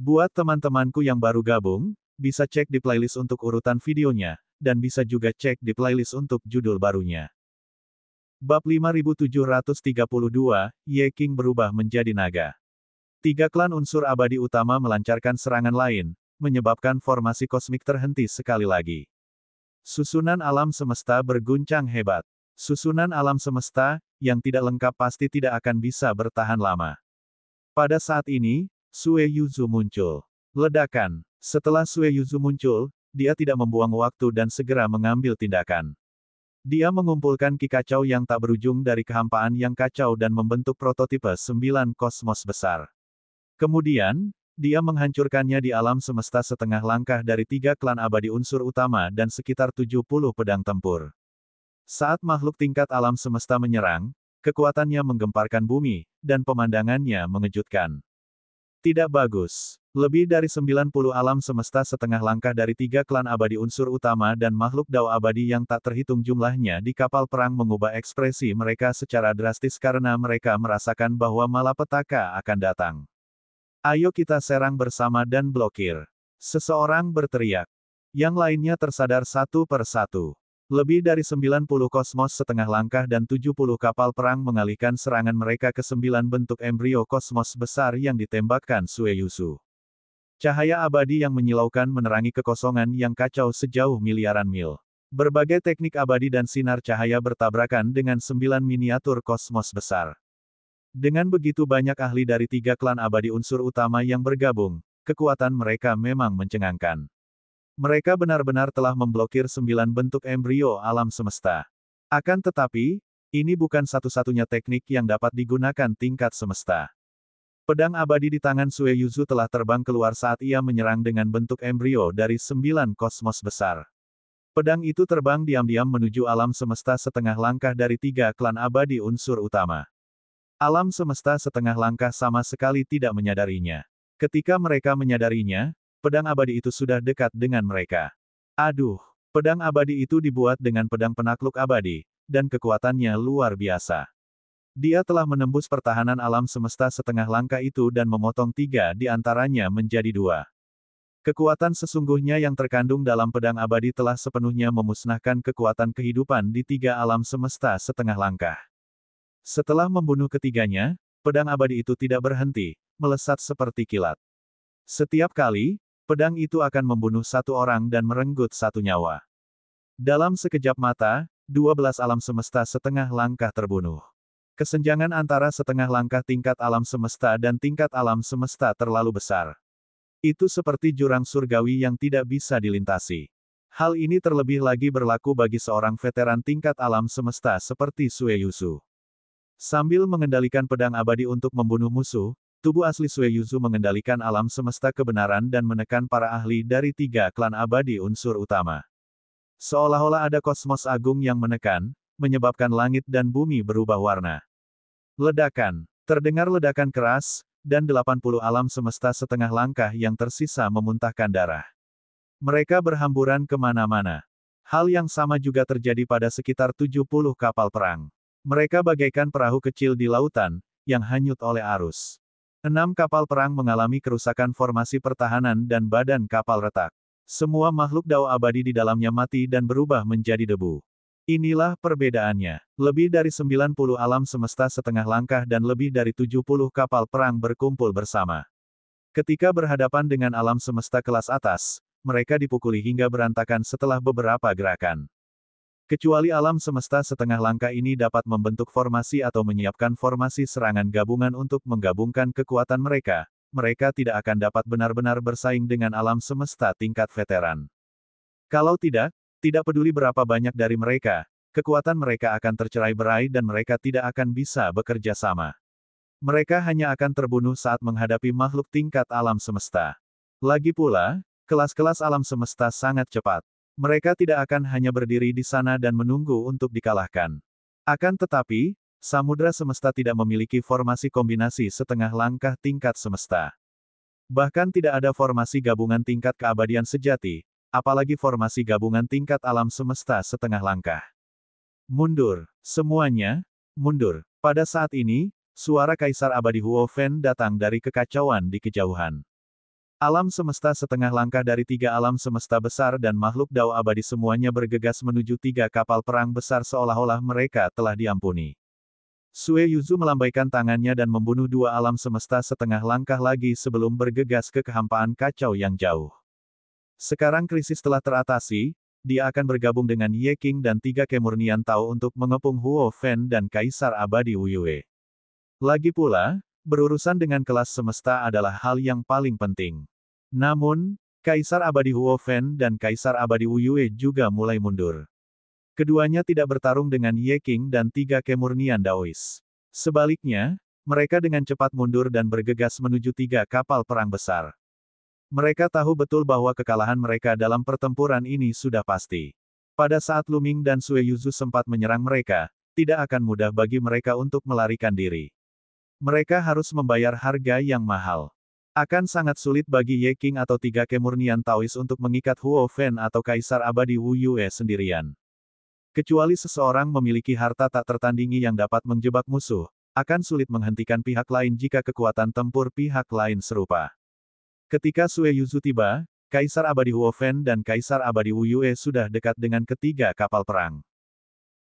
Buat teman-temanku yang baru gabung, bisa cek di playlist untuk urutan videonya, dan bisa juga cek di playlist untuk judul barunya. Bab 5732, Ye King berubah menjadi naga. Tiga klan unsur abadi utama melancarkan serangan lain, menyebabkan formasi kosmik terhenti sekali lagi. Susunan alam semesta berguncang hebat. Susunan alam semesta, yang tidak lengkap pasti tidak akan bisa bertahan lama. Pada saat ini, Sue Yuzu muncul. Ledakan. Setelah Sue Yuzu muncul, dia tidak membuang waktu dan segera mengambil tindakan. Dia mengumpulkan ki kacau yang tak berujung dari kehampaan yang kacau dan membentuk prototipe 9 kosmos besar. Kemudian, dia menghancurkannya di alam semesta setengah langkah dari tiga klan abadi unsur utama dan sekitar 70 pedang tempur. Saat makhluk tingkat alam semesta menyerang, kekuatannya menggemparkan bumi, dan pemandangannya mengejutkan. Tidak bagus. Lebih dari 90 alam semesta setengah langkah dari tiga klan abadi unsur utama dan makhluk dao abadi yang tak terhitung jumlahnya di kapal perang mengubah ekspresi mereka secara drastis karena mereka merasakan bahwa malapetaka akan datang. Ayo kita serang bersama dan blokir. Seseorang berteriak. Yang lainnya tersadar satu per satu. Lebih dari 90 kosmos setengah langkah dan 70 kapal perang mengalihkan serangan mereka ke 9 bentuk embrio kosmos besar yang ditembakkan Sue Yuzu. Cahaya abadi yang menyilaukan menerangi kekosongan yang kacau sejauh miliaran mil. Berbagai teknik abadi dan sinar cahaya bertabrakan dengan 9 miniatur kosmos besar. Dengan begitu banyak ahli dari tiga klan abadi unsur utama yang bergabung, kekuatan mereka memang mencengangkan. Mereka benar-benar telah memblokir 9 bentuk embrio alam semesta. Akan tetapi, ini bukan satu-satunya teknik yang dapat digunakan tingkat semesta. Pedang abadi di tangan Sue Yuzu telah terbang keluar saat ia menyerang dengan bentuk embrio dari 9 kosmos besar. Pedang itu terbang diam-diam menuju alam semesta setengah langkah dari tiga klan abadi unsur utama. Alam semesta setengah langkah sama sekali tidak menyadarinya. Ketika mereka menyadarinya, pedang abadi itu sudah dekat dengan mereka. Aduh, pedang abadi itu dibuat dengan pedang penakluk abadi, dan kekuatannya luar biasa. Dia telah menembus pertahanan alam semesta setengah langkah itu dan memotong tiga di antaranya menjadi dua. Kekuatan sesungguhnya yang terkandung dalam pedang abadi telah sepenuhnya memusnahkan kekuatan kehidupan di tiga alam semesta setengah langkah. Setelah membunuh ketiganya, pedang abadi itu tidak berhenti, melesat seperti kilat. Setiap kali, pedang itu akan membunuh satu orang dan merenggut satu nyawa. Dalam sekejap mata, 12 alam semesta setengah langkah terbunuh. Kesenjangan antara setengah langkah tingkat alam semesta dan tingkat alam semesta terlalu besar. Itu seperti jurang surgawi yang tidak bisa dilintasi. Hal ini terlebih lagi berlaku bagi seorang veteran tingkat alam semesta seperti Sue Yuzu. Sambil mengendalikan pedang abadi untuk membunuh musuh, tubuh asli Sue Yuzu mengendalikan alam semesta kebenaran dan menekan para ahli dari tiga klan abadi unsur utama. Seolah-olah ada kosmos agung yang menekan, menyebabkan langit dan bumi berubah warna. Ledakan. Terdengar ledakan keras, dan 80 alam semesta setengah langkah yang tersisa memuntahkan darah. Mereka berhamburan kemana-mana. Hal yang sama juga terjadi pada sekitar 70 kapal perang. Mereka bagaikan perahu kecil di lautan, yang hanyut oleh arus. 6 kapal perang mengalami kerusakan formasi pertahanan dan badan kapal retak. Semua makhluk dao abadi di dalamnya mati dan berubah menjadi debu. Inilah perbedaannya. Lebih dari 90 alam semesta setengah langkah dan lebih dari 70 kapal perang berkumpul bersama. Ketika berhadapan dengan alam semesta kelas atas, mereka dipukuli hingga berantakan setelah beberapa gerakan. Kecuali alam semesta setengah langkah ini dapat membentuk formasi atau menyiapkan formasi serangan gabungan untuk menggabungkan kekuatan mereka, mereka tidak akan dapat benar-benar bersaing dengan alam semesta tingkat veteran. Kalau tidak peduli berapa banyak dari mereka, kekuatan mereka akan tercerai-berai dan mereka tidak akan bisa bekerja sama. Mereka hanya akan terbunuh saat menghadapi makhluk tingkat alam semesta. Lagi pula, kelas-kelas alam semesta sangat cepat. Mereka tidak akan hanya berdiri di sana dan menunggu untuk dikalahkan. Akan tetapi, samudra semesta tidak memiliki formasi kombinasi setengah langkah tingkat semesta. Bahkan tidak ada formasi gabungan tingkat keabadian sejati, apalagi formasi gabungan tingkat alam semesta setengah langkah. Mundur. Semuanya, mundur. Pada saat ini, suara Kaisar Abadi Huo Fen datang dari kekacauan di kejauhan. Alam semesta setengah langkah dari tiga alam semesta besar dan makhluk dao abadi semuanya bergegas menuju tiga kapal perang besar seolah-olah mereka telah diampuni. Sue Yuzu melambaikan tangannya dan membunuh dua alam semesta setengah langkah lagi sebelum bergegas ke kehampaan kacau yang jauh. Sekarang krisis telah teratasi, dia akan bergabung dengan Ye King dan tiga kemurnian Tao untuk mengepung Huo Fen dan Kaisar Abadi Wu Yue. Lagi pula, berurusan dengan kelas semesta adalah hal yang paling penting. Namun, Kaisar Abadi Huo Fen dan Kaisar Abadi Wu Yue juga mulai mundur. Keduanya tidak bertarung dengan Ye King dan tiga kemurnian Daois. Sebaliknya, mereka dengan cepat mundur dan bergegas menuju tiga kapal perang besar. Mereka tahu betul bahwa kekalahan mereka dalam pertempuran ini sudah pasti. Pada saat Lu Ming dan Sue Yuzu sempat menyerang mereka, tidak akan mudah bagi mereka untuk melarikan diri. Mereka harus membayar harga yang mahal. Akan sangat sulit bagi Ye King atau tiga kemurnian Taois untuk mengikat Huo Fen atau Kaisar Abadi Wu Yue sendirian. Kecuali seseorang memiliki harta tak tertandingi yang dapat menjebak musuh, akan sulit menghentikan pihak lain jika kekuatan tempur pihak lain serupa. Ketika Sue Yuzu tiba, Kaisar Abadi Huo Fen dan Kaisar Abadi Wu Yue sudah dekat dengan ketiga kapal perang.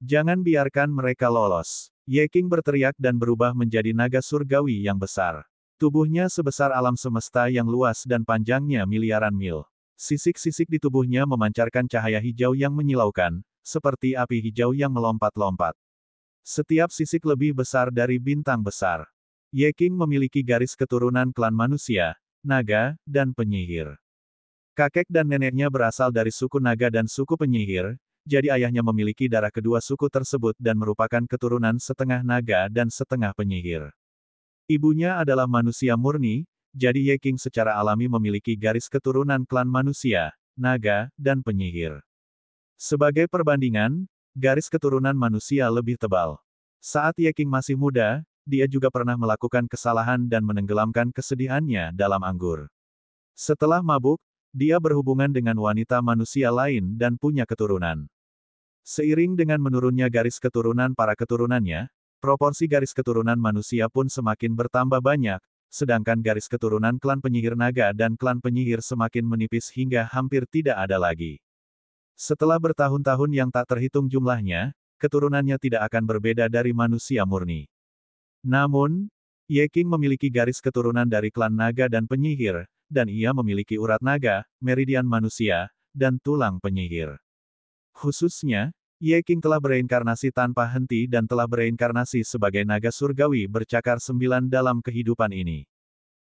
Jangan biarkan mereka lolos. Ye King berteriak dan berubah menjadi naga surgawi yang besar. Tubuhnya sebesar alam semesta yang luas dan panjangnya miliaran mil. Sisik-sisik di tubuhnya memancarkan cahaya hijau yang menyilaukan, seperti api hijau yang melompat-lompat. Setiap sisik lebih besar dari bintang besar. Ye King memiliki garis keturunan klan manusia, naga, dan penyihir. Kakek dan neneknya berasal dari suku naga dan suku penyihir, jadi ayahnya memiliki darah kedua suku tersebut dan merupakan keturunan setengah naga dan setengah penyihir. Ibunya adalah manusia murni, jadi Ye King secara alami memiliki garis keturunan klan manusia, naga, dan penyihir. Sebagai perbandingan, garis keturunan manusia lebih tebal. Saat Ye King masih muda, dia juga pernah melakukan kesalahan dan menenggelamkan kesedihannya dalam anggur. Setelah mabuk, dia berhubungan dengan wanita manusia lain dan punya keturunan. Seiring dengan menurunnya garis keturunan para keturunannya, proporsi garis keturunan manusia pun semakin bertambah banyak, sedangkan garis keturunan klan penyihir naga dan klan penyihir semakin menipis hingga hampir tidak ada lagi. Setelah bertahun-tahun yang tak terhitung jumlahnya, keturunannya tidak akan berbeda dari manusia murni. Namun, Ye King memiliki garis keturunan dari klan naga dan penyihir, dan ia memiliki urat naga, meridian manusia, dan tulang penyihir. Khususnya, Ye King telah bereinkarnasi tanpa henti dan telah bereinkarnasi sebagai naga surgawi bercakar 9 dalam kehidupan ini.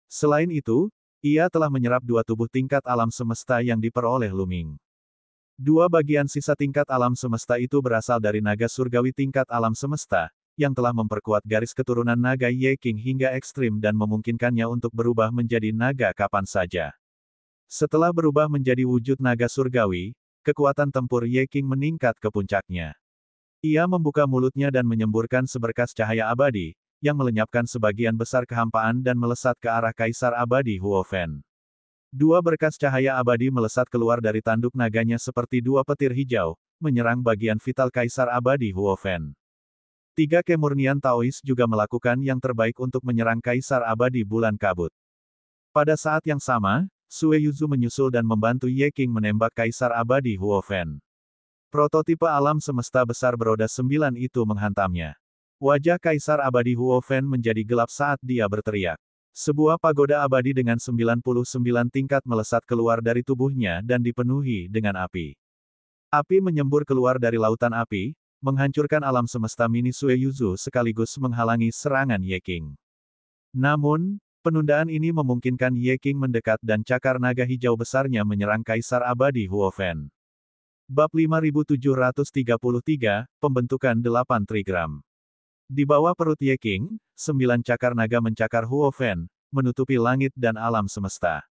Selain itu, ia telah menyerap 2 tubuh tingkat alam semesta yang diperoleh Lu Ming. 2 bagian sisa tingkat alam semesta itu berasal dari naga surgawi tingkat alam semesta, yang telah memperkuat garis keturunan naga Ye King hingga ekstrim dan memungkinkannya untuk berubah menjadi naga kapan saja. Setelah berubah menjadi wujud naga surgawi, kekuatan tempur Ye King meningkat ke puncaknya. Ia membuka mulutnya dan menyemburkan seberkas cahaya abadi, yang melenyapkan sebagian besar kehampaan dan melesat ke arah Kaisar Abadi Huo Fen. 2 berkas cahaya abadi melesat keluar dari tanduk naganya seperti 2 petir hijau, menyerang bagian vital Kaisar Abadi Huo Fen. 3 kemurnian Taois juga melakukan yang terbaik untuk menyerang Kaisar Abadi Bulan Kabut. Pada saat yang sama, Sue Yuzu menyusul dan membantu Ye King menembak Kaisar Abadi Huo Fen. Prototipe alam semesta besar beroda 9 itu menghantamnya. Wajah Kaisar Abadi Huo Fen menjadi gelap saat dia berteriak. Sebuah pagoda abadi dengan 99 tingkat melesat keluar dari tubuhnya dan dipenuhi dengan api. Api menyembur keluar dari lautan api, menghancurkan alam semesta mini Sue Yuzu sekaligus menghalangi serangan Ye King. Namun, penundaan ini memungkinkan Ye King mendekat dan cakar naga hijau besarnya menyerang Kaisar Abadi Huo Fen. Bab 5733, Pembentukan 8 Trigram. Di bawah perut Ye King, 9 cakar naga mencakar Huo Fen, menutupi langit dan alam semesta.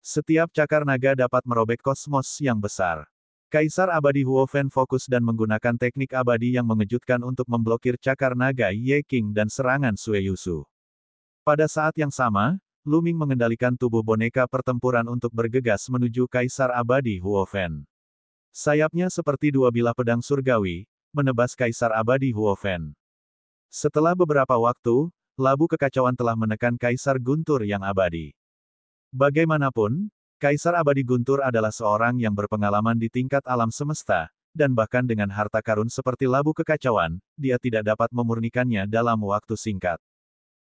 Setiap cakar naga dapat merobek kosmos yang besar. Kaisar Abadi Huo Fen fokus dan menggunakan teknik abadi yang mengejutkan untuk memblokir cakar naga Ye King dan serangan Sue Yuzu. Pada saat yang sama, Lu Ming mengendalikan tubuh boneka pertempuran untuk bergegas menuju Kaisar Abadi Huo Fen. Sayapnya seperti 2 bilah pedang surgawi, menebas Kaisar Abadi Huo Fen. Setelah beberapa waktu, labu kekacauan telah menekan Kaisar Guntur yang abadi. Bagaimanapun, Kaisar Abadi Guntur adalah seorang yang berpengalaman di tingkat alam semesta, dan bahkan dengan harta karun seperti labu kekacauan, dia tidak dapat memurnikannya dalam waktu singkat.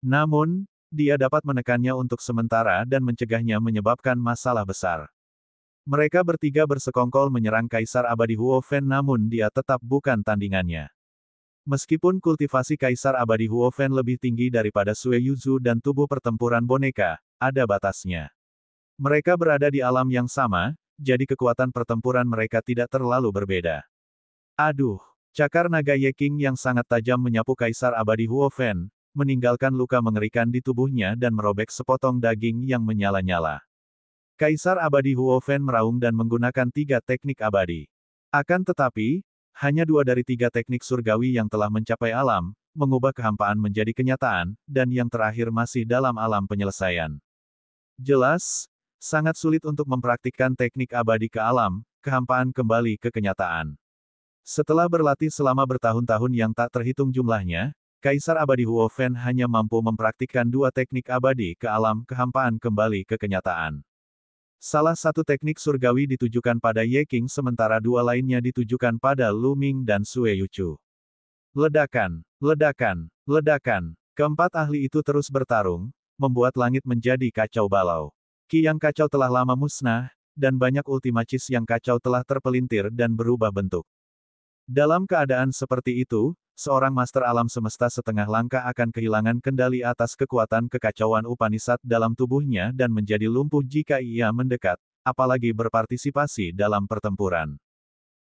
Namun, dia dapat menekannya untuk sementara dan mencegahnya menyebabkan masalah besar. Mereka bertiga bersekongkol menyerang Kaisar Abadi Huo Fen, namun dia tetap bukan tandingannya. Meskipun kultivasi Kaisar Abadi Huo Fen lebih tinggi daripada Sue Yuzu dan tubuh pertempuran boneka, ada batasnya. Mereka berada di alam yang sama, jadi kekuatan pertempuran mereka tidak terlalu berbeda. Aduh! Cakar naga Ye King yang sangat tajam menyapu Kaisar Abadi Huo Fen, meninggalkan luka mengerikan di tubuhnya dan merobek sepotong daging yang menyala-nyala. Kaisar Abadi Huo Fen meraung dan menggunakan 3 teknik abadi. Akan tetapi, hanya 2 dari 3 teknik surgawi yang telah mencapai alam, mengubah kehampaan menjadi kenyataan, dan yang terakhir masih dalam alam penyelesaian. Jelas, sangat sulit untuk mempraktikkan teknik abadi ke alam, kehampaan kembali ke kenyataan. Setelah berlatih selama bertahun-tahun yang tak terhitung jumlahnya, Kaisar Abadi Huo Fen hanya mampu mempraktikkan 2 teknik abadi ke alam, kehampaan kembali ke kenyataan. Salah satu teknik surgawi ditujukan pada Ye King sementara 2 lainnya ditujukan pada Lu Ming dan Sue Yuchu. Ledakan, ledakan, ledakan. Keempat ahli itu terus bertarung, membuat langit menjadi kacau balau. Ki yang kacau telah lama musnah, dan banyak ultima Chis yang kacau telah terpelintir dan berubah bentuk. Dalam keadaan seperti itu, seorang master alam semesta setengah langkah akan kehilangan kendali atas kekuatan kekacauan Upanishad dalam tubuhnya dan menjadi lumpuh jika ia mendekat, apalagi berpartisipasi dalam pertempuran.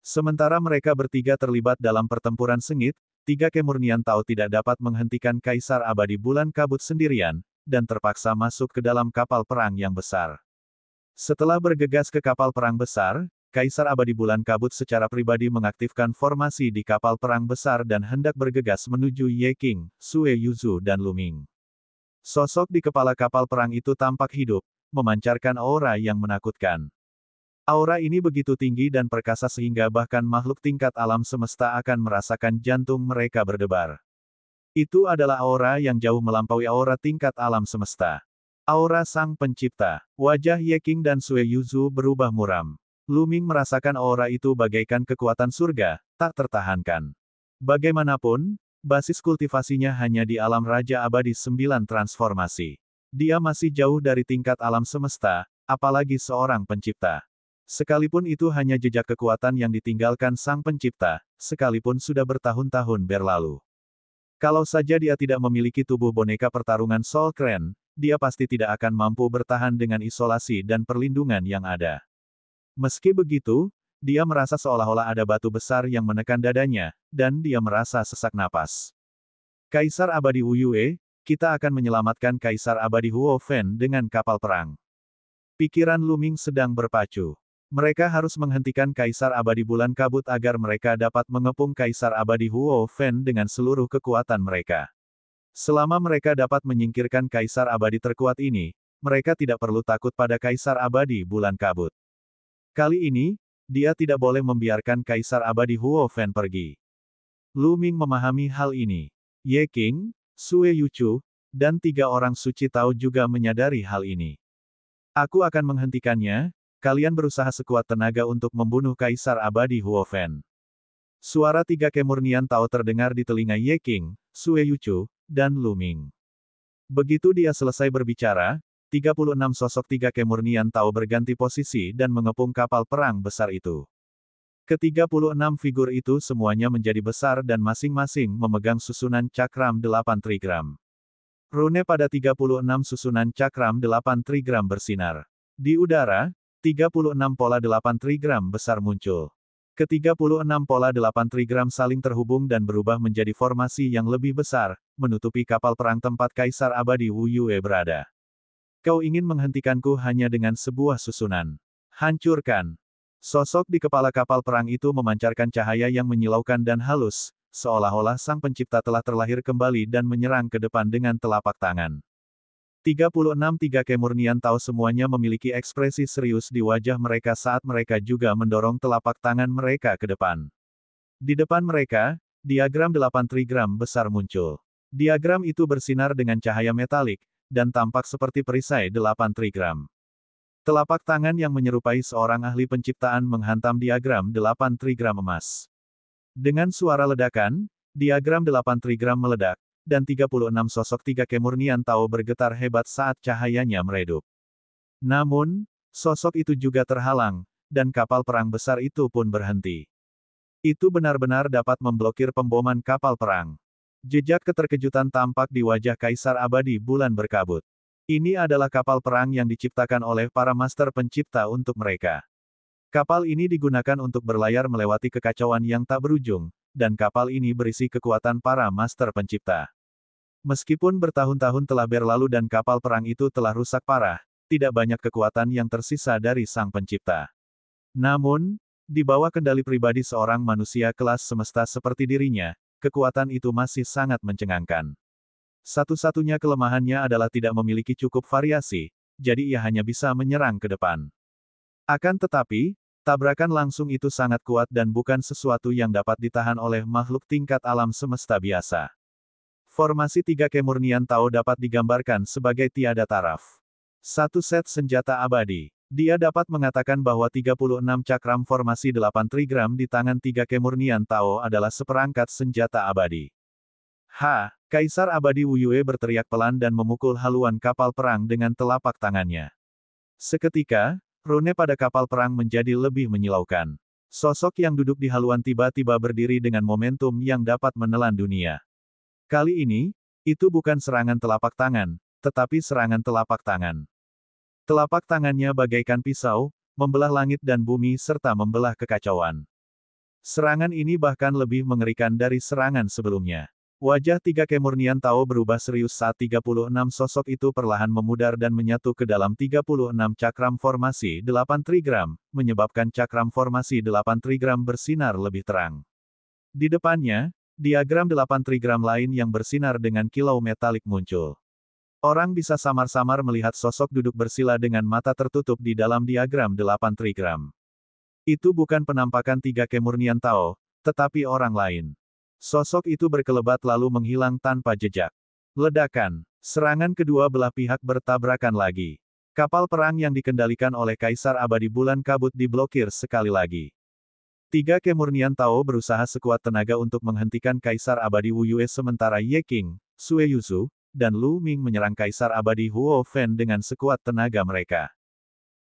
Sementara mereka bertiga terlibat dalam pertempuran sengit, 3 kemurnian Tao tidak dapat menghentikan Kaisar Abadi Bulan Kabut sendirian, dan terpaksa masuk ke dalam kapal perang yang besar. Setelah bergegas ke kapal perang besar, Kaisar Abadi Bulan Kabut secara pribadi mengaktifkan formasi di kapal perang besar dan hendak bergegas menuju Ye King, Sue Yuzu dan Lu Ming. Sosok di kepala kapal perang itu tampak hidup, memancarkan aura yang menakutkan. Aura ini begitu tinggi dan perkasa sehingga bahkan makhluk tingkat alam semesta akan merasakan jantung mereka berdebar. Itu adalah aura yang jauh melampaui aura tingkat alam semesta. Aura Sang Pencipta. Wajah Ye King dan Sue Yuzu berubah muram. Lu Ming merasakan aura itu bagaikan kekuatan surga, tak tertahankan. Bagaimanapun, basis kultivasinya hanya di alam Raja Abadi 9 transformasi. Dia masih jauh dari tingkat alam semesta, apalagi seorang pencipta. Sekalipun itu hanya jejak kekuatan yang ditinggalkan Sang Pencipta, sekalipun sudah bertahun-tahun berlalu. Kalau saja dia tidak memiliki tubuh boneka pertarungan Soul Crane, dia pasti tidak akan mampu bertahan dengan isolasi dan perlindungan yang ada. Meski begitu, dia merasa seolah-olah ada batu besar yang menekan dadanya, dan dia merasa sesak napas. Kaisar Abadi Wu Yue, kita akan menyelamatkan Kaisar Abadi Huo Fen dengan kapal perang. Pikiran Lu Ming sedang berpacu. Mereka harus menghentikan Kaisar Abadi Bulan Kabut agar mereka dapat mengepung Kaisar Abadi Huo Fen dengan seluruh kekuatan mereka. Selama mereka dapat menyingkirkan Kaisar Abadi terkuat ini, mereka tidak perlu takut pada Kaisar Abadi Bulan Kabut. Kali ini, dia tidak boleh membiarkan Kaisar Abadi Huo Fen pergi. Lu Ming memahami hal ini. Ye King, Sue Yuchu, dan 3 orang suci Tao juga menyadari hal ini. Aku akan menghentikannya. Kalian berusaha sekuat tenaga untuk membunuh Kaisar Abadi Huo Fen. Suara 3 kemurnian Tao terdengar di telinga Ye King, Sue Yuchu, dan Lu Ming. Begitu dia selesai berbicara, 36 sosok 3 kemurnian Tao berganti posisi dan mengepung kapal perang besar itu. Ke-36 figur itu semuanya menjadi besar dan masing-masing memegang susunan cakram 8 trigram. Rune pada 36 susunan cakram 8 trigram bersinar. Di udara, 36 pola 8 trigram besar muncul. Ke-36 pola 8 trigram saling terhubung dan berubah menjadi formasi yang lebih besar, menutupi kapal perang tempat Kaisar Abadi Wu Yue berada. Kau ingin menghentikanku hanya dengan sebuah susunan. Hancurkan. Sosok di kepala kapal perang itu memancarkan cahaya yang menyilaukan dan halus, seolah-olah Sang Pencipta telah terlahir kembali dan menyerang ke depan dengan telapak tangan. 36 3 kemurnian Tao semuanya memiliki ekspresi serius di wajah mereka saat mereka juga mendorong telapak tangan mereka ke depan. Di depan mereka, diagram 8 trigram besar muncul. Diagram itu bersinar dengan cahaya metalik, dan tampak seperti perisai 8 trigram. Telapak tangan yang menyerupai seorang ahli penciptaan menghantam diagram 8 trigram emas. Dengan suara ledakan, diagram 8 trigram meledak, dan 36 sosok tiga kemurnian Tao bergetar hebat saat cahayanya meredup. Namun, sosok itu juga terhalang, dan kapal perang besar itu pun berhenti. Itu benar-benar dapat memblokir pemboman kapal perang. Jejak keterkejutan tampak di wajah Kaisar Abadi Bulan Berkabut. Ini adalah kapal perang yang diciptakan oleh para master pencipta untuk mereka. Kapal ini digunakan untuk berlayar melewati kekacauan yang tak berujung, dan kapal ini berisi kekuatan para master pencipta. Meskipun bertahun-tahun telah berlalu dan kapal perang itu telah rusak parah, tidak banyak kekuatan yang tersisa dari sang pencipta. Namun, di bawah kendali pribadi seorang manusia kelas semesta seperti dirinya, kekuatan itu masih sangat mencengangkan. Satu-satunya kelemahannya adalah tidak memiliki cukup variasi, jadi ia hanya bisa menyerang ke depan. Akan tetapi, tabrakan langsung itu sangat kuat dan bukan sesuatu yang dapat ditahan oleh makhluk tingkat alam semesta biasa. Formasi tiga kemurnian Tao dapat digambarkan sebagai tiada taraf. Satu set senjata abadi. Dia dapat mengatakan bahwa 36 cakram formasi 8 trigram di tangan tiga kemurnian Tao adalah seperangkat senjata abadi. Kaisar Abadi Wu Yue berteriak pelan dan memukul haluan kapal perang dengan telapak tangannya. Seketika, rune pada kapal perang menjadi lebih menyilaukan. Sosok yang duduk di haluan tiba-tiba berdiri dengan momentum yang dapat menelan dunia. Kali ini, itu bukan serangan telapak tangan, tetapi serangan telapak tangan. Telapak tangannya bagaikan pisau, membelah langit dan bumi serta membelah kekacauan. Serangan ini bahkan lebih mengerikan dari serangan sebelumnya. Wajah tiga kemurnian Tao berubah serius saat 36 sosok itu perlahan memudar dan menyatu ke dalam 36 cakram formasi 8 trigram, menyebabkan cakram formasi 8 trigram bersinar lebih terang. Di depannya, diagram 8 trigram lain yang bersinar dengan kilau metalik muncul. Orang bisa samar-samar melihat sosok duduk bersila dengan mata tertutup di dalam diagram 8 trigram. Itu bukan penampakan tiga kemurnian Tao, tetapi orang lain. Sosok itu berkelebat lalu menghilang tanpa jejak. Ledakan. Serangan kedua belah pihak bertabrakan lagi. Kapal perang yang dikendalikan oleh Kaisar Abadi Bulan Kabut diblokir sekali lagi. Tiga kemurnian Tao berusaha sekuat tenaga untuk menghentikan Kaisar Abadi Wu Yue sementara Ye Qing, Sue Yuzu, dan Lu Ming menyerang Kaisar Abadi Huo Fen dengan sekuat tenaga mereka.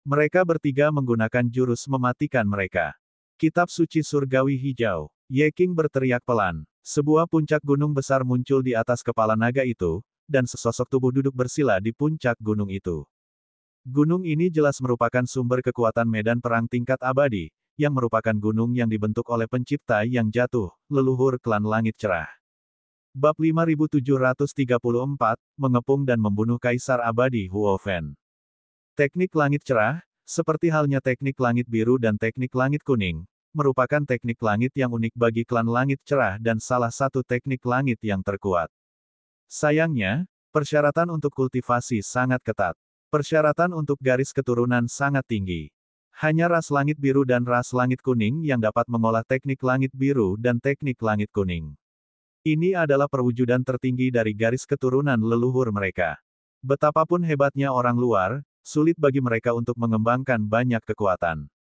Mereka bertiga menggunakan jurus mematikan mereka. Kitab Suci Surgawi Hijau. Ye Qing berteriak pelan. Sebuah puncak gunung besar muncul di atas kepala naga itu, dan sesosok tubuh duduk bersila di puncak gunung itu. Gunung ini jelas merupakan sumber kekuatan medan perang tingkat abadi, yang merupakan gunung yang dibentuk oleh pencipta yang jatuh, leluhur klan langit cerah. Bab 5734, Mengepung dan Membunuh Kaisar Abadi Huo Fen. Teknik langit cerah, seperti halnya teknik langit biru dan teknik langit kuning, merupakan teknik langit yang unik bagi klan langit cerah dan salah satu teknik langit yang terkuat. Sayangnya, persyaratan untuk kultivasi sangat ketat. Persyaratan untuk garis keturunan sangat tinggi. Hanya ras langit biru dan ras langit kuning yang dapat mengolah teknik langit biru dan teknik langit kuning. Ini adalah perwujudan tertinggi dari garis keturunan leluhur mereka. Betapapun hebatnya orang luar, sulit bagi mereka untuk mengembangkan banyak kekuatan.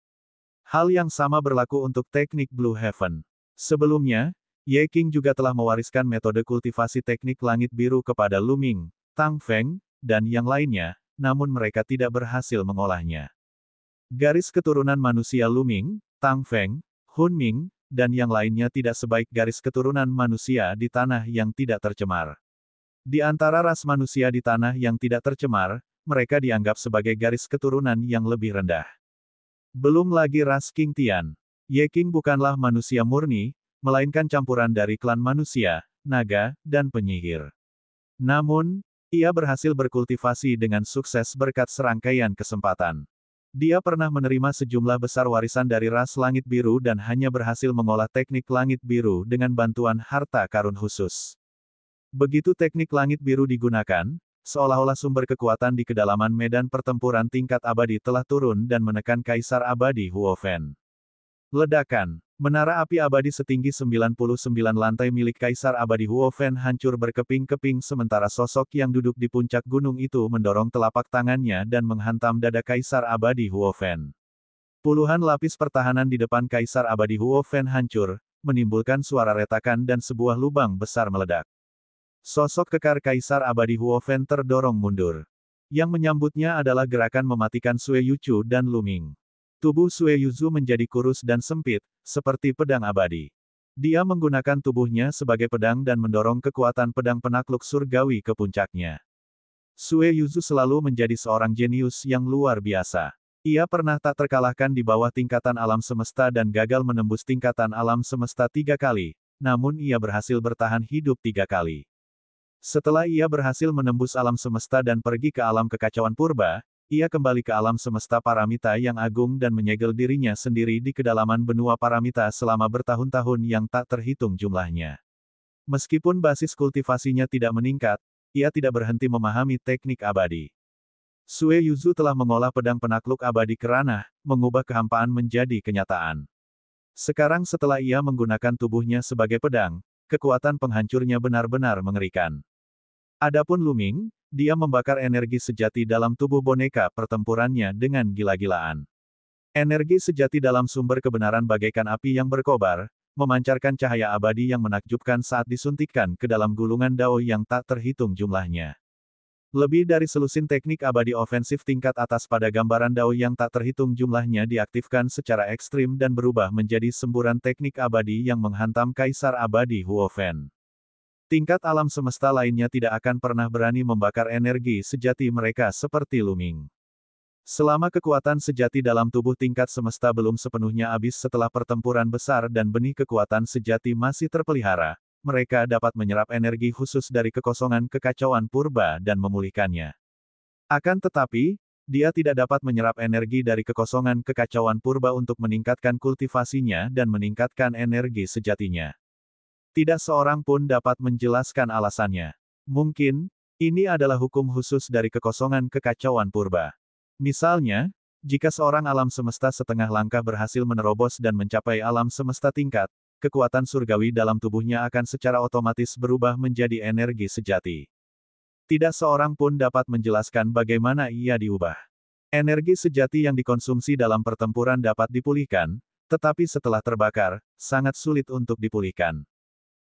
Hal yang sama berlaku untuk teknik Blue Heaven. Sebelumnya, Ye Qing juga telah mewariskan metode kultivasi teknik langit biru kepada Lu Ming, Tang Feng, dan yang lainnya, namun mereka tidak berhasil mengolahnya. Garis keturunan manusia Lu Ming, Tang Feng, Hun Ming, dan yang lainnya tidak sebaik garis keturunan manusia di tanah yang tidak tercemar. Di antara ras manusia di tanah yang tidak tercemar, mereka dianggap sebagai garis keturunan yang lebih rendah. Belum lagi ras Qing Tian. Ye Qing bukanlah manusia murni, melainkan campuran dari klan manusia, naga, dan penyihir. Namun, ia berhasil berkultivasi dengan sukses berkat serangkaian kesempatan. Dia pernah menerima sejumlah besar warisan dari ras langit biru dan hanya berhasil mengolah teknik langit biru dengan bantuan harta karun khusus. Begitu teknik langit biru digunakan, seolah-olah sumber kekuatan di kedalaman medan pertempuran tingkat abadi telah turun dan menekan Kaisar Abadi Huo Fen. Ledakan. Menara api abadi setinggi 99 lantai milik Kaisar Abadi Huofen hancur berkeping-keping sementara sosok yang duduk di puncak gunung itu mendorong telapak tangannya dan menghantam dada Kaisar Abadi Huofen. Puluhan lapis pertahanan di depan Kaisar Abadi Huofen hancur, menimbulkan suara retakan dan sebuah lubang besar meledak. Sosok kekar Kaisar Abadi Huofen terdorong mundur. Yang menyambutnya adalah gerakan mematikan Sue Yuchu dan Luming. Tubuh Sue Yuzu menjadi kurus dan sempit, seperti pedang abadi. Dia menggunakan tubuhnya sebagai pedang dan mendorong kekuatan pedang penakluk surgawi ke puncaknya. Sue Yuzu selalu menjadi seorang jenius yang luar biasa. Ia pernah tak terkalahkan di bawah tingkatan alam semesta dan gagal menembus tingkatan alam semesta 3 kali, namun ia berhasil bertahan hidup 3 kali. Setelah ia berhasil menembus alam semesta dan pergi ke alam kekacauan purba, ia kembali ke alam semesta Paramita yang agung dan menyegel dirinya sendiri di kedalaman benua Paramita selama bertahun-tahun yang tak terhitung jumlahnya. Meskipun basis kultivasinya tidak meningkat, ia tidak berhenti memahami teknik abadi. Sue Yuzu telah mengolah pedang penakluk abadi ke ranah, mengubah kehampaan menjadi kenyataan. Sekarang setelah ia menggunakan tubuhnya sebagai pedang, kekuatan penghancurnya benar-benar mengerikan. Adapun Luming, dia membakar energi sejati dalam tubuh boneka pertempurannya dengan gila-gilaan. Energi sejati dalam sumber kebenaran bagaikan api yang berkobar, memancarkan cahaya abadi yang menakjubkan saat disuntikkan ke dalam gulungan dao yang tak terhitung jumlahnya. Lebih dari selusin teknik abadi ofensif tingkat atas pada gambaran dao yang tak terhitung jumlahnya diaktifkan secara ekstrim dan berubah menjadi semburan teknik abadi yang menghantam Kaisar Abadi Huofen. Tingkat alam semesta lainnya tidak akan pernah berani membakar energi sejati mereka seperti Luming. Selama kekuatan sejati dalam tubuh tingkat semesta belum sepenuhnya habis setelah pertempuran besar dan benih kekuatan sejati masih terpelihara, mereka dapat menyerap energi khusus dari kekosongan kekacauan purba dan memulihkannya. Akan tetapi, dia tidak dapat menyerap energi dari kekosongan kekacauan purba untuk meningkatkan kultivasinya dan meningkatkan energi sejatinya. Tidak seorang pun dapat menjelaskan alasannya. Mungkin, ini adalah hukum khusus dari kekosongan kekacauan purba. Misalnya, jika seorang alam semesta setengah langkah berhasil menerobos dan mencapai alam semesta tingkat, kekuatan surgawi dalam tubuhnya akan secara otomatis berubah menjadi energi sejati. Tidak seorang pun dapat menjelaskan bagaimana ia diubah. Energi sejati yang dikonsumsi dalam pertempuran dapat dipulihkan, tetapi setelah terbakar, sangat sulit untuk dipulihkan.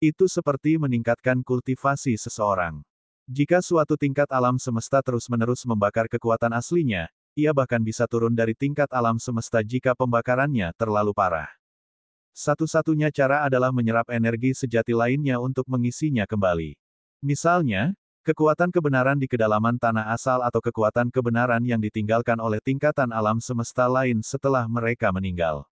Itu seperti meningkatkan kultivasi seseorang. Jika suatu tingkat alam semesta terus-menerus membakar kekuatan aslinya, ia bahkan bisa turun dari tingkat alam semesta jika pembakarannya terlalu parah. Satu-satunya cara adalah menyerap energi sejati lainnya untuk mengisinya kembali. Misalnya, kekuatan kebenaran di kedalaman tanah asal atau kekuatan kebenaran yang ditinggalkan oleh tingkatan alam semesta lain setelah mereka meninggal.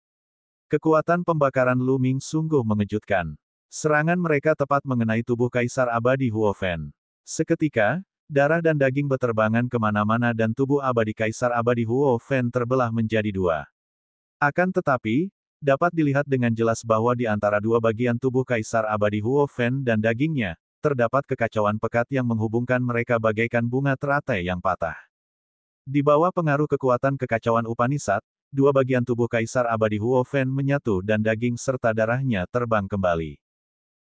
Kekuatan pembakaran Luming sungguh mengejutkan. Serangan mereka tepat mengenai tubuh Kaisar Abadi Huofen. Seketika, darah dan daging beterbangan kemana-mana dan tubuh abadi Kaisar Abadi Huofen terbelah menjadi 2. Akan tetapi, dapat dilihat dengan jelas bahwa di antara dua bagian tubuh Kaisar Abadi Huofen dan dagingnya, terdapat kekacauan pekat yang menghubungkan mereka bagaikan bunga teratai yang patah. Di bawah pengaruh kekuatan kekacauan Upanishad, dua bagian tubuh Kaisar Abadi Huofen menyatu dan daging serta darahnya terbang kembali.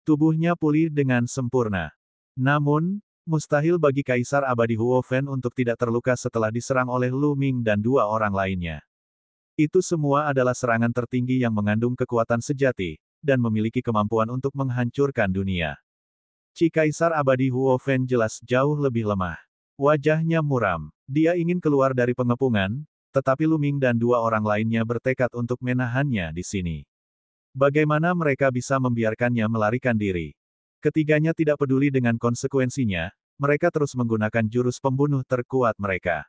Tubuhnya pulih dengan sempurna. Namun, mustahil bagi Kaisar Abadi Huofen untuk tidak terluka setelah diserang oleh Luming dan 2 orang lainnya. Itu semua adalah serangan tertinggi yang mengandung kekuatan sejati, dan memiliki kemampuan untuk menghancurkan dunia. Kaisar Abadi Huofen jelas jauh lebih lemah. Wajahnya muram. Dia ingin keluar dari pengepungan, tetapi Luming dan 2 orang lainnya bertekad untuk menahannya di sini. Bagaimana mereka bisa membiarkannya melarikan diri? Ketiganya tidak peduli dengan konsekuensinya, mereka terus menggunakan jurus pembunuh terkuat mereka.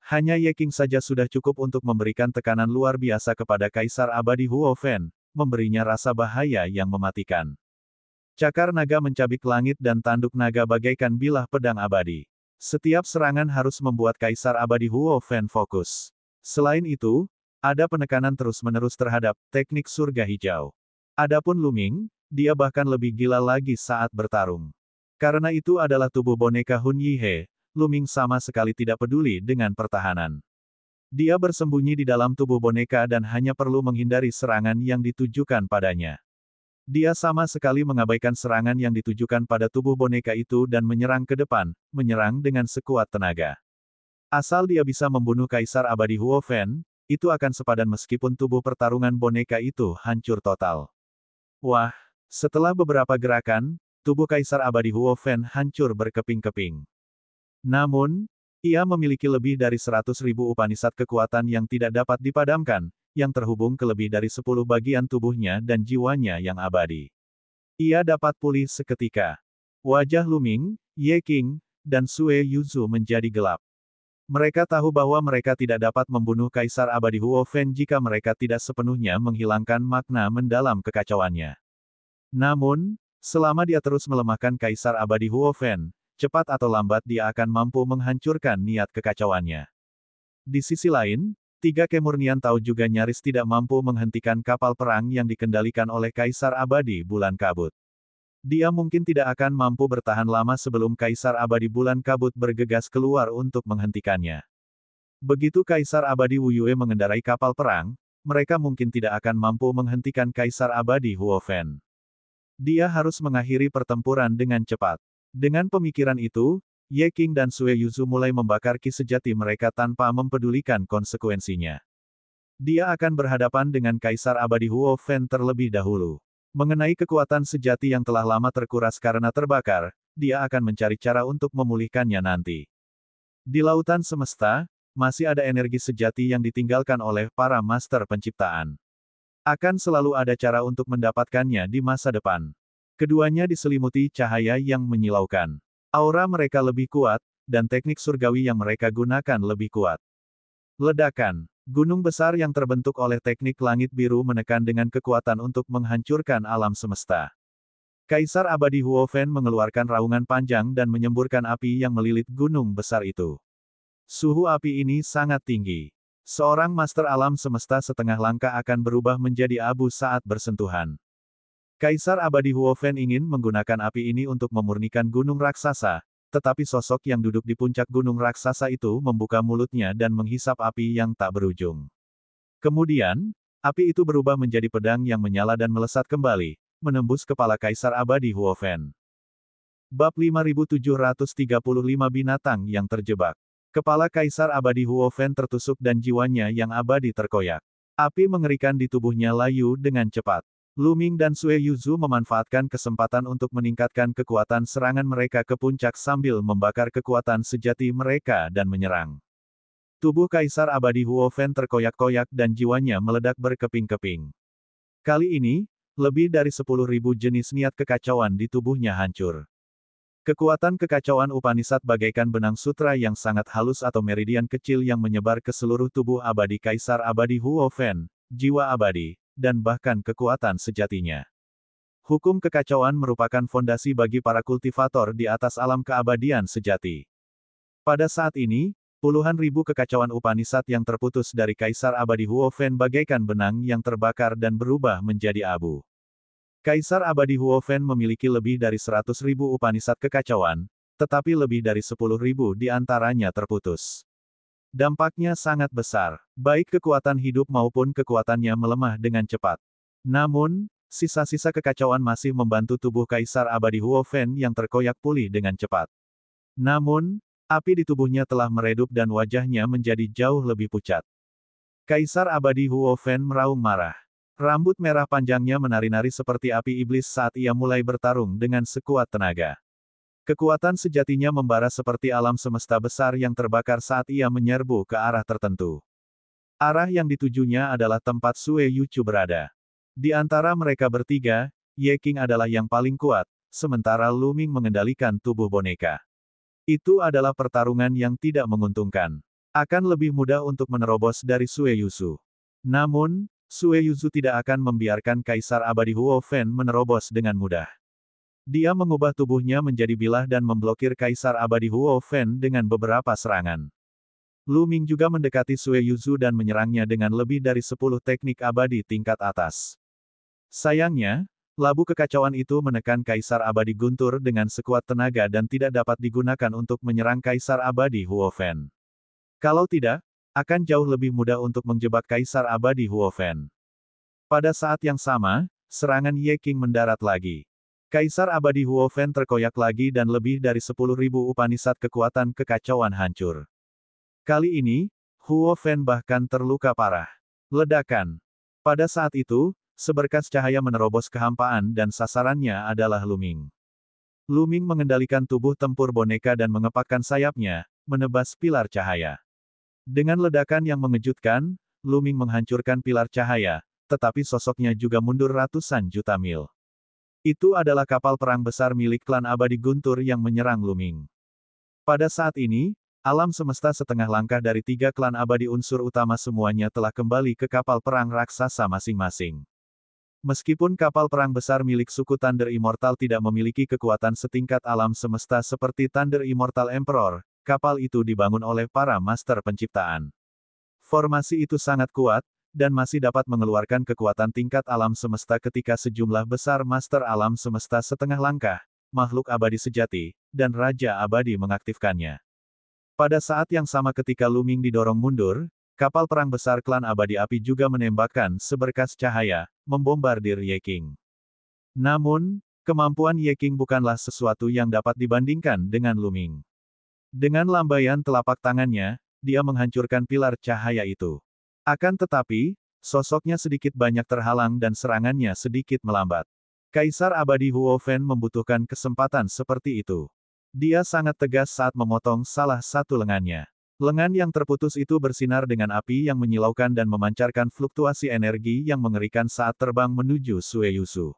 Hanya Ye King saja sudah cukup untuk memberikan tekanan luar biasa kepada Kaisar Abadi Huofen, memberinya rasa bahaya yang mematikan. Cakar naga mencabik langit dan tanduk naga bagaikan bilah pedang abadi. Setiap serangan harus membuat Kaisar Abadi Huofen fokus. Selain itu, ada penekanan terus-menerus terhadap teknik surga hijau. Adapun Luming, dia bahkan lebih gila lagi saat bertarung. Karena itu adalah tubuh boneka Hun Yihe, Luming sama sekali tidak peduli dengan pertahanan. Dia bersembunyi di dalam tubuh boneka dan hanya perlu menghindari serangan yang ditujukan padanya. Dia sama sekali mengabaikan serangan yang ditujukan pada tubuh boneka itu dan menyerang ke depan, menyerang dengan sekuat tenaga. Asal dia bisa membunuh Kaisar Abadi Huofen, itu akan sepadan meskipun tubuh pertarungan boneka itu hancur total. Wah, setelah beberapa gerakan, tubuh Kaisar Abadi Huofen hancur berkeping-keping. Namun, ia memiliki lebih dari 100.000 Upanisad kekuatan yang tidak dapat dipadamkan, yang terhubung ke lebih dari 10 bagian tubuhnya dan jiwanya yang abadi. Ia dapat pulih seketika. Wajah Lu Ming, Ye Qing, dan Sue Yuzu menjadi gelap. Mereka tahu bahwa mereka tidak dapat membunuh Kaisar Abadi Huofen jika mereka tidak sepenuhnya menghilangkan makna mendalam kekacauannya. Namun, selama dia terus melemahkan Kaisar Abadi Huofen, cepat atau lambat dia akan mampu menghancurkan niat kekacauannya. Di sisi lain, Tiga Kemurnian Tao juga nyaris tidak mampu menghentikan kapal perang yang dikendalikan oleh Kaisar Abadi Bulan Kabut. Dia mungkin tidak akan mampu bertahan lama sebelum Kaisar Abadi Bulan Kabut bergegas keluar untuk menghentikannya. Begitu Kaisar Abadi Wu Yue mengendarai kapal perang, mereka mungkin tidak akan mampu menghentikan Kaisar Abadi Huofen. Dia harus mengakhiri pertempuran dengan cepat. Dengan pemikiran itu, Ye Qing dan Sue Yuzu mulai membakar ki sejati mereka tanpa mempedulikan konsekuensinya. Dia akan berhadapan dengan Kaisar Abadi Huofen terlebih dahulu. Mengenai kekuatan sejati yang telah lama terkuras karena terbakar, dia akan mencari cara untuk memulihkannya nanti. Di lautan semesta, masih ada energi sejati yang ditinggalkan oleh para master penciptaan. Akan selalu ada cara untuk mendapatkannya di masa depan. Keduanya diselimuti cahaya yang menyilaukan. Aura mereka lebih kuat, dan teknik surgawi yang mereka gunakan lebih kuat. Ledakan. Gunung besar yang terbentuk oleh teknik langit biru menekan dengan kekuatan untuk menghancurkan alam semesta. Kaisar Abadi Huofen mengeluarkan raungan panjang dan menyemburkan api yang melilit gunung besar itu. Suhu api ini sangat tinggi. Seorang master alam semesta setengah langkah akan berubah menjadi abu saat bersentuhan. Kaisar Abadi Huofen ingin menggunakan api ini untuk memurnikan gunung raksasa, tetapi sosok yang duduk di puncak gunung raksasa itu membuka mulutnya dan menghisap api yang tak berujung. Kemudian, api itu berubah menjadi pedang yang menyala dan melesat kembali, menembus kepala Kaisar Abadi Huofen. Bab 5735 Binatang yang terjebak. Kepala Kaisar Abadi Huofen tertusuk dan jiwanya yang abadi terkoyak. Api mengerikan di tubuhnya layu dengan cepat. Lu Ming dan Sue Yuzu memanfaatkan kesempatan untuk meningkatkan kekuatan serangan mereka ke puncak sambil membakar kekuatan sejati mereka dan menyerang. Tubuh Kaisar Abadi Huofen terkoyak-koyak dan jiwanya meledak berkeping-keping. Kali ini, lebih dari 10.000 jenis niat kekacauan di tubuhnya hancur. Kekuatan kekacauan Upanisad bagaikan benang sutra yang sangat halus atau meridian kecil yang menyebar ke seluruh tubuh abadi Kaisar Abadi Huofen, jiwa abadi, dan bahkan kekuatan sejatinya. Hukum kekacauan merupakan fondasi bagi para kultivator di atas alam keabadian sejati. Pada saat ini, puluhan ribu kekacauan Upanisad yang terputus dari Kaisar Abadi Huofen bagaikan benang yang terbakar dan berubah menjadi abu. Kaisar Abadi Huofen memiliki lebih dari 100.000 Upanisad kekacauan, tetapi lebih dari 10.000 di antaranya terputus. Dampaknya sangat besar, baik kekuatan hidup maupun kekuatannya melemah dengan cepat. Namun, sisa-sisa kekacauan masih membantu tubuh Kaisar Abadi Huofen yang terkoyak pulih dengan cepat. Namun, api di tubuhnya telah meredup dan wajahnya menjadi jauh lebih pucat. Kaisar Abadi Huofen meraung marah. Rambut merah panjangnya menari-nari seperti api iblis saat ia mulai bertarung dengan sekuat tenaga. Kekuatan sejatinya membara seperti alam semesta besar yang terbakar saat ia menyerbu ke arah tertentu. Arah yang ditujunya adalah tempat Sue Yuzu berada. Di antara mereka bertiga, Ye Qing adalah yang paling kuat, sementara Lu Ming mengendalikan tubuh boneka. Itu adalah pertarungan yang tidak menguntungkan. Akan lebih mudah untuk menerobos dari Sue Yuzu. Namun, Sue Yuzu tidak akan membiarkan Kaisar Abadi Huofen menerobos dengan mudah. Dia mengubah tubuhnya menjadi bilah dan memblokir Kaisar Abadi Huofen dengan beberapa serangan. Lu Ming juga mendekati Sue Yuzu dan menyerangnya dengan lebih dari 10 teknik abadi tingkat atas. Sayangnya, labu kekacauan itu menekan Kaisar Abadi Guntur dengan sekuat tenaga dan tidak dapat digunakan untuk menyerang Kaisar Abadi Huofen. Kalau tidak, akan jauh lebih mudah untuk menjebak Kaisar Abadi Huofen. Pada saat yang sama, serangan Ye King mendarat lagi. Kaisar Abadi Huofen terkoyak lagi dan lebih dari 10.000 Upanisad kekuatan kekacauan hancur. Kali ini, Huofen bahkan terluka parah. Ledakan. Pada saat itu, seberkas cahaya menerobos kehampaan dan sasarannya adalah Luming. Luming mengendalikan tubuh tempur boneka dan mengepakkan sayapnya, menebas pilar cahaya. Dengan ledakan yang mengejutkan, Luming menghancurkan pilar cahaya, tetapi sosoknya juga mundur ratusan juta mil. Itu adalah kapal perang besar milik klan Abadi Guntur yang menyerang Luming. Pada saat ini, alam semesta setengah langkah dari 3 klan abadi unsur utama semuanya telah kembali ke kapal perang raksasa masing-masing. Meskipun kapal perang besar milik suku Thunder Immortal tidak memiliki kekuatan setingkat alam semesta seperti Thunder Immortal Emperor, kapal itu dibangun oleh para master penciptaan. Formasi itu sangat kuat, dan masih dapat mengeluarkan kekuatan tingkat alam semesta ketika sejumlah besar master alam semesta setengah langkah, makhluk abadi sejati, dan Raja Abadi mengaktifkannya. Pada saat yang sama ketika Luming didorong mundur, kapal perang besar klan Abadi Api juga menembakkan seberkas cahaya, membombardir Ye King. Namun, kemampuan Ye King bukanlah sesuatu yang dapat dibandingkan dengan Luming. Dengan lambaian telapak tangannya, dia menghancurkan pilar cahaya itu. Akan tetapi, sosoknya sedikit banyak terhalang dan serangannya sedikit melambat. Kaisar Abadi Huofen membutuhkan kesempatan seperti itu. Dia sangat tegas saat memotong salah satu lengannya. Lengan yang terputus itu bersinar dengan api yang menyilaukan dan memancarkan fluktuasi energi yang mengerikan saat terbang menuju Sueyusu.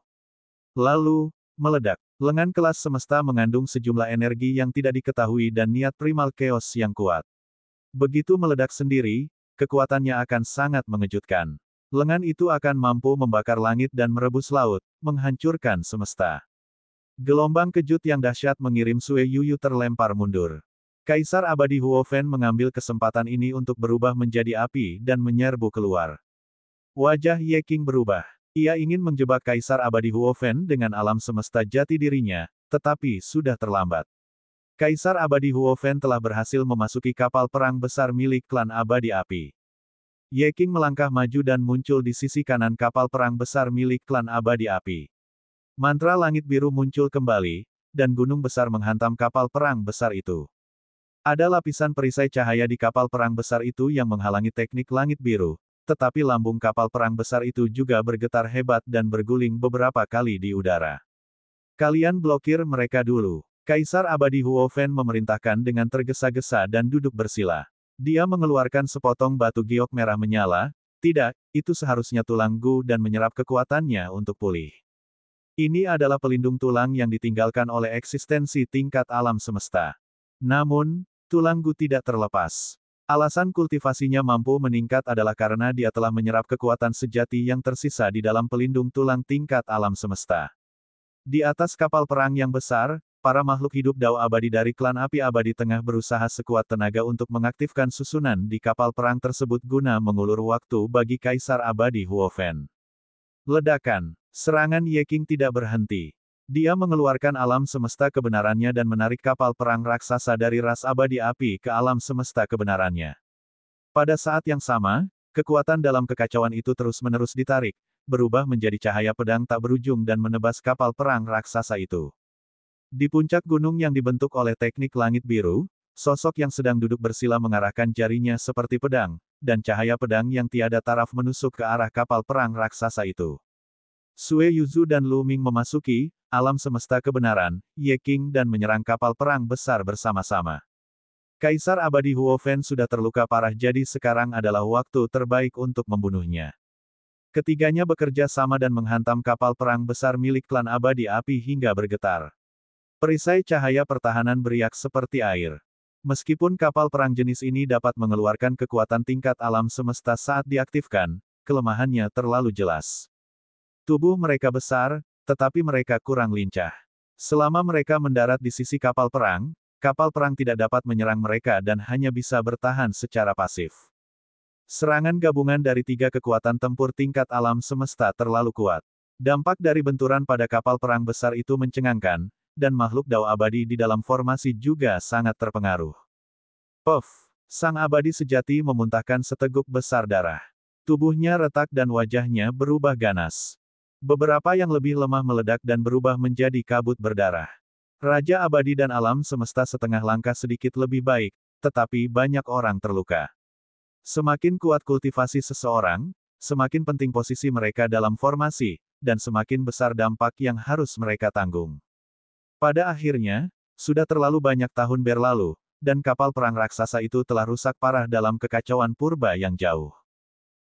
Lalu, meledak. Lengan kelas semesta mengandung sejumlah energi yang tidak diketahui dan niat primal chaos yang kuat. Begitu meledak sendiri, kekuatannya akan sangat mengejutkan. Lengan itu akan mampu membakar langit dan merebus laut, menghancurkan semesta. Gelombang kejut yang dahsyat mengirim Sue Yuyu terlempar mundur. Kaisar Abadi Huofen mengambil kesempatan ini untuk berubah menjadi api dan menyerbu keluar. Wajah Ye King berubah. Ia ingin menjebak Kaisar Abadi Huofen dengan alam semesta jati dirinya, tetapi sudah terlambat. Kaisar Abadi Huofen telah berhasil memasuki kapal perang besar milik klan Abadi Api. Ye King melangkah maju dan muncul di sisi kanan kapal perang besar milik klan Abadi Api. Mantra langit biru muncul kembali, dan gunung besar menghantam kapal perang besar itu. Ada lapisan perisai cahaya di kapal perang besar itu yang menghalangi teknik langit biru, tetapi lambung kapal perang besar itu juga bergetar hebat dan berguling beberapa kali di udara. Kalian blokir mereka dulu. Kaisar Abadi Huofen memerintahkan dengan tergesa-gesa dan duduk bersila. Dia mengeluarkan sepotong batu giok merah menyala. Tidak, itu seharusnya tulang Gu dan menyerap kekuatannya untuk pulih. Ini adalah pelindung tulang yang ditinggalkan oleh eksistensi tingkat alam semesta. Namun, tulang Gu tidak terlepas. Alasan kultivasinya mampu meningkat adalah karena dia telah menyerap kekuatan sejati yang tersisa di dalam pelindung tulang tingkat alam semesta. Di atas kapal perang yang besar, para makhluk hidup Dao Abadi dari klan Api Abadi tengah berusaha sekuat tenaga untuk mengaktifkan susunan di kapal perang tersebut guna mengulur waktu bagi Kaisar Abadi Huofen. Ledakan. Serangan Ye King tidak berhenti. Dia mengeluarkan alam semesta kebenarannya dan menarik kapal perang raksasa dari ras abadi api ke alam semesta kebenarannya. Pada saat yang sama, kekuatan dalam kekacauan itu terus-menerus ditarik, berubah menjadi cahaya pedang tak berujung dan menebas kapal perang raksasa itu. Di puncak gunung yang dibentuk oleh teknik langit biru, sosok yang sedang duduk bersila mengarahkan jarinya seperti pedang, dan cahaya pedang yang tiada taraf menusuk ke arah kapal perang raksasa itu. Sue Yuzu dan Luming memasuki alam semesta kebenaran, Ye King dan menyerang kapal perang besar bersama-sama. Kaisar Abadi Huofen sudah terluka parah jadi sekarang adalah waktu terbaik untuk membunuhnya. Ketiganya bekerja sama dan menghantam kapal perang besar milik klan Abadi Api hingga bergetar. Perisai cahaya pertahanan beriak seperti air. Meskipun kapal perang jenis ini dapat mengeluarkan kekuatan tingkat alam semesta saat diaktifkan, kelemahannya terlalu jelas. Tubuh mereka besar, tetapi mereka kurang lincah. Selama mereka mendarat di sisi kapal perang tidak dapat menyerang mereka dan hanya bisa bertahan secara pasif. Serangan gabungan dari 3 kekuatan tempur tingkat alam semesta terlalu kuat. Dampak dari benturan pada kapal perang besar itu mencengangkan, dan makhluk Dao Abadi di dalam formasi juga sangat terpengaruh. Puff! Sang abadi sejati memuntahkan seteguk besar darah. Tubuhnya retak dan wajahnya berubah ganas. Beberapa yang lebih lemah meledak dan berubah menjadi kabut berdarah. Raja abadi dan alam semesta setengah langkah sedikit lebih baik, tetapi banyak orang terluka. Semakin kuat kultivasi seseorang, semakin penting posisi mereka dalam formasi, dan semakin besar dampak yang harus mereka tanggung. Pada akhirnya, sudah terlalu banyak tahun berlalu, dan kapal perang raksasa itu telah rusak parah dalam kekacauan purba yang jauh.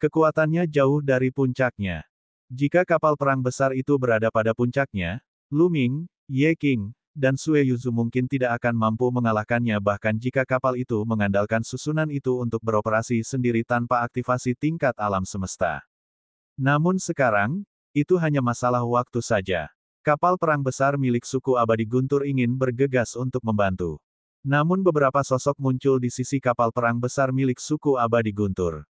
Kekuatannya jauh dari puncaknya. Jika kapal perang besar itu berada pada puncaknya, Lu Ming, Ye Qing, dan Sue Yuzu mungkin tidak akan mampu mengalahkannya bahkan jika kapal itu mengandalkan susunan itu untuk beroperasi sendiri tanpa aktivasi tingkat alam semesta. Namun sekarang, itu hanya masalah waktu saja. Kapal perang besar milik suku abadi Guntur ingin bergegas untuk membantu. Namun beberapa sosok muncul di sisi kapal perang besar milik suku abadi Guntur.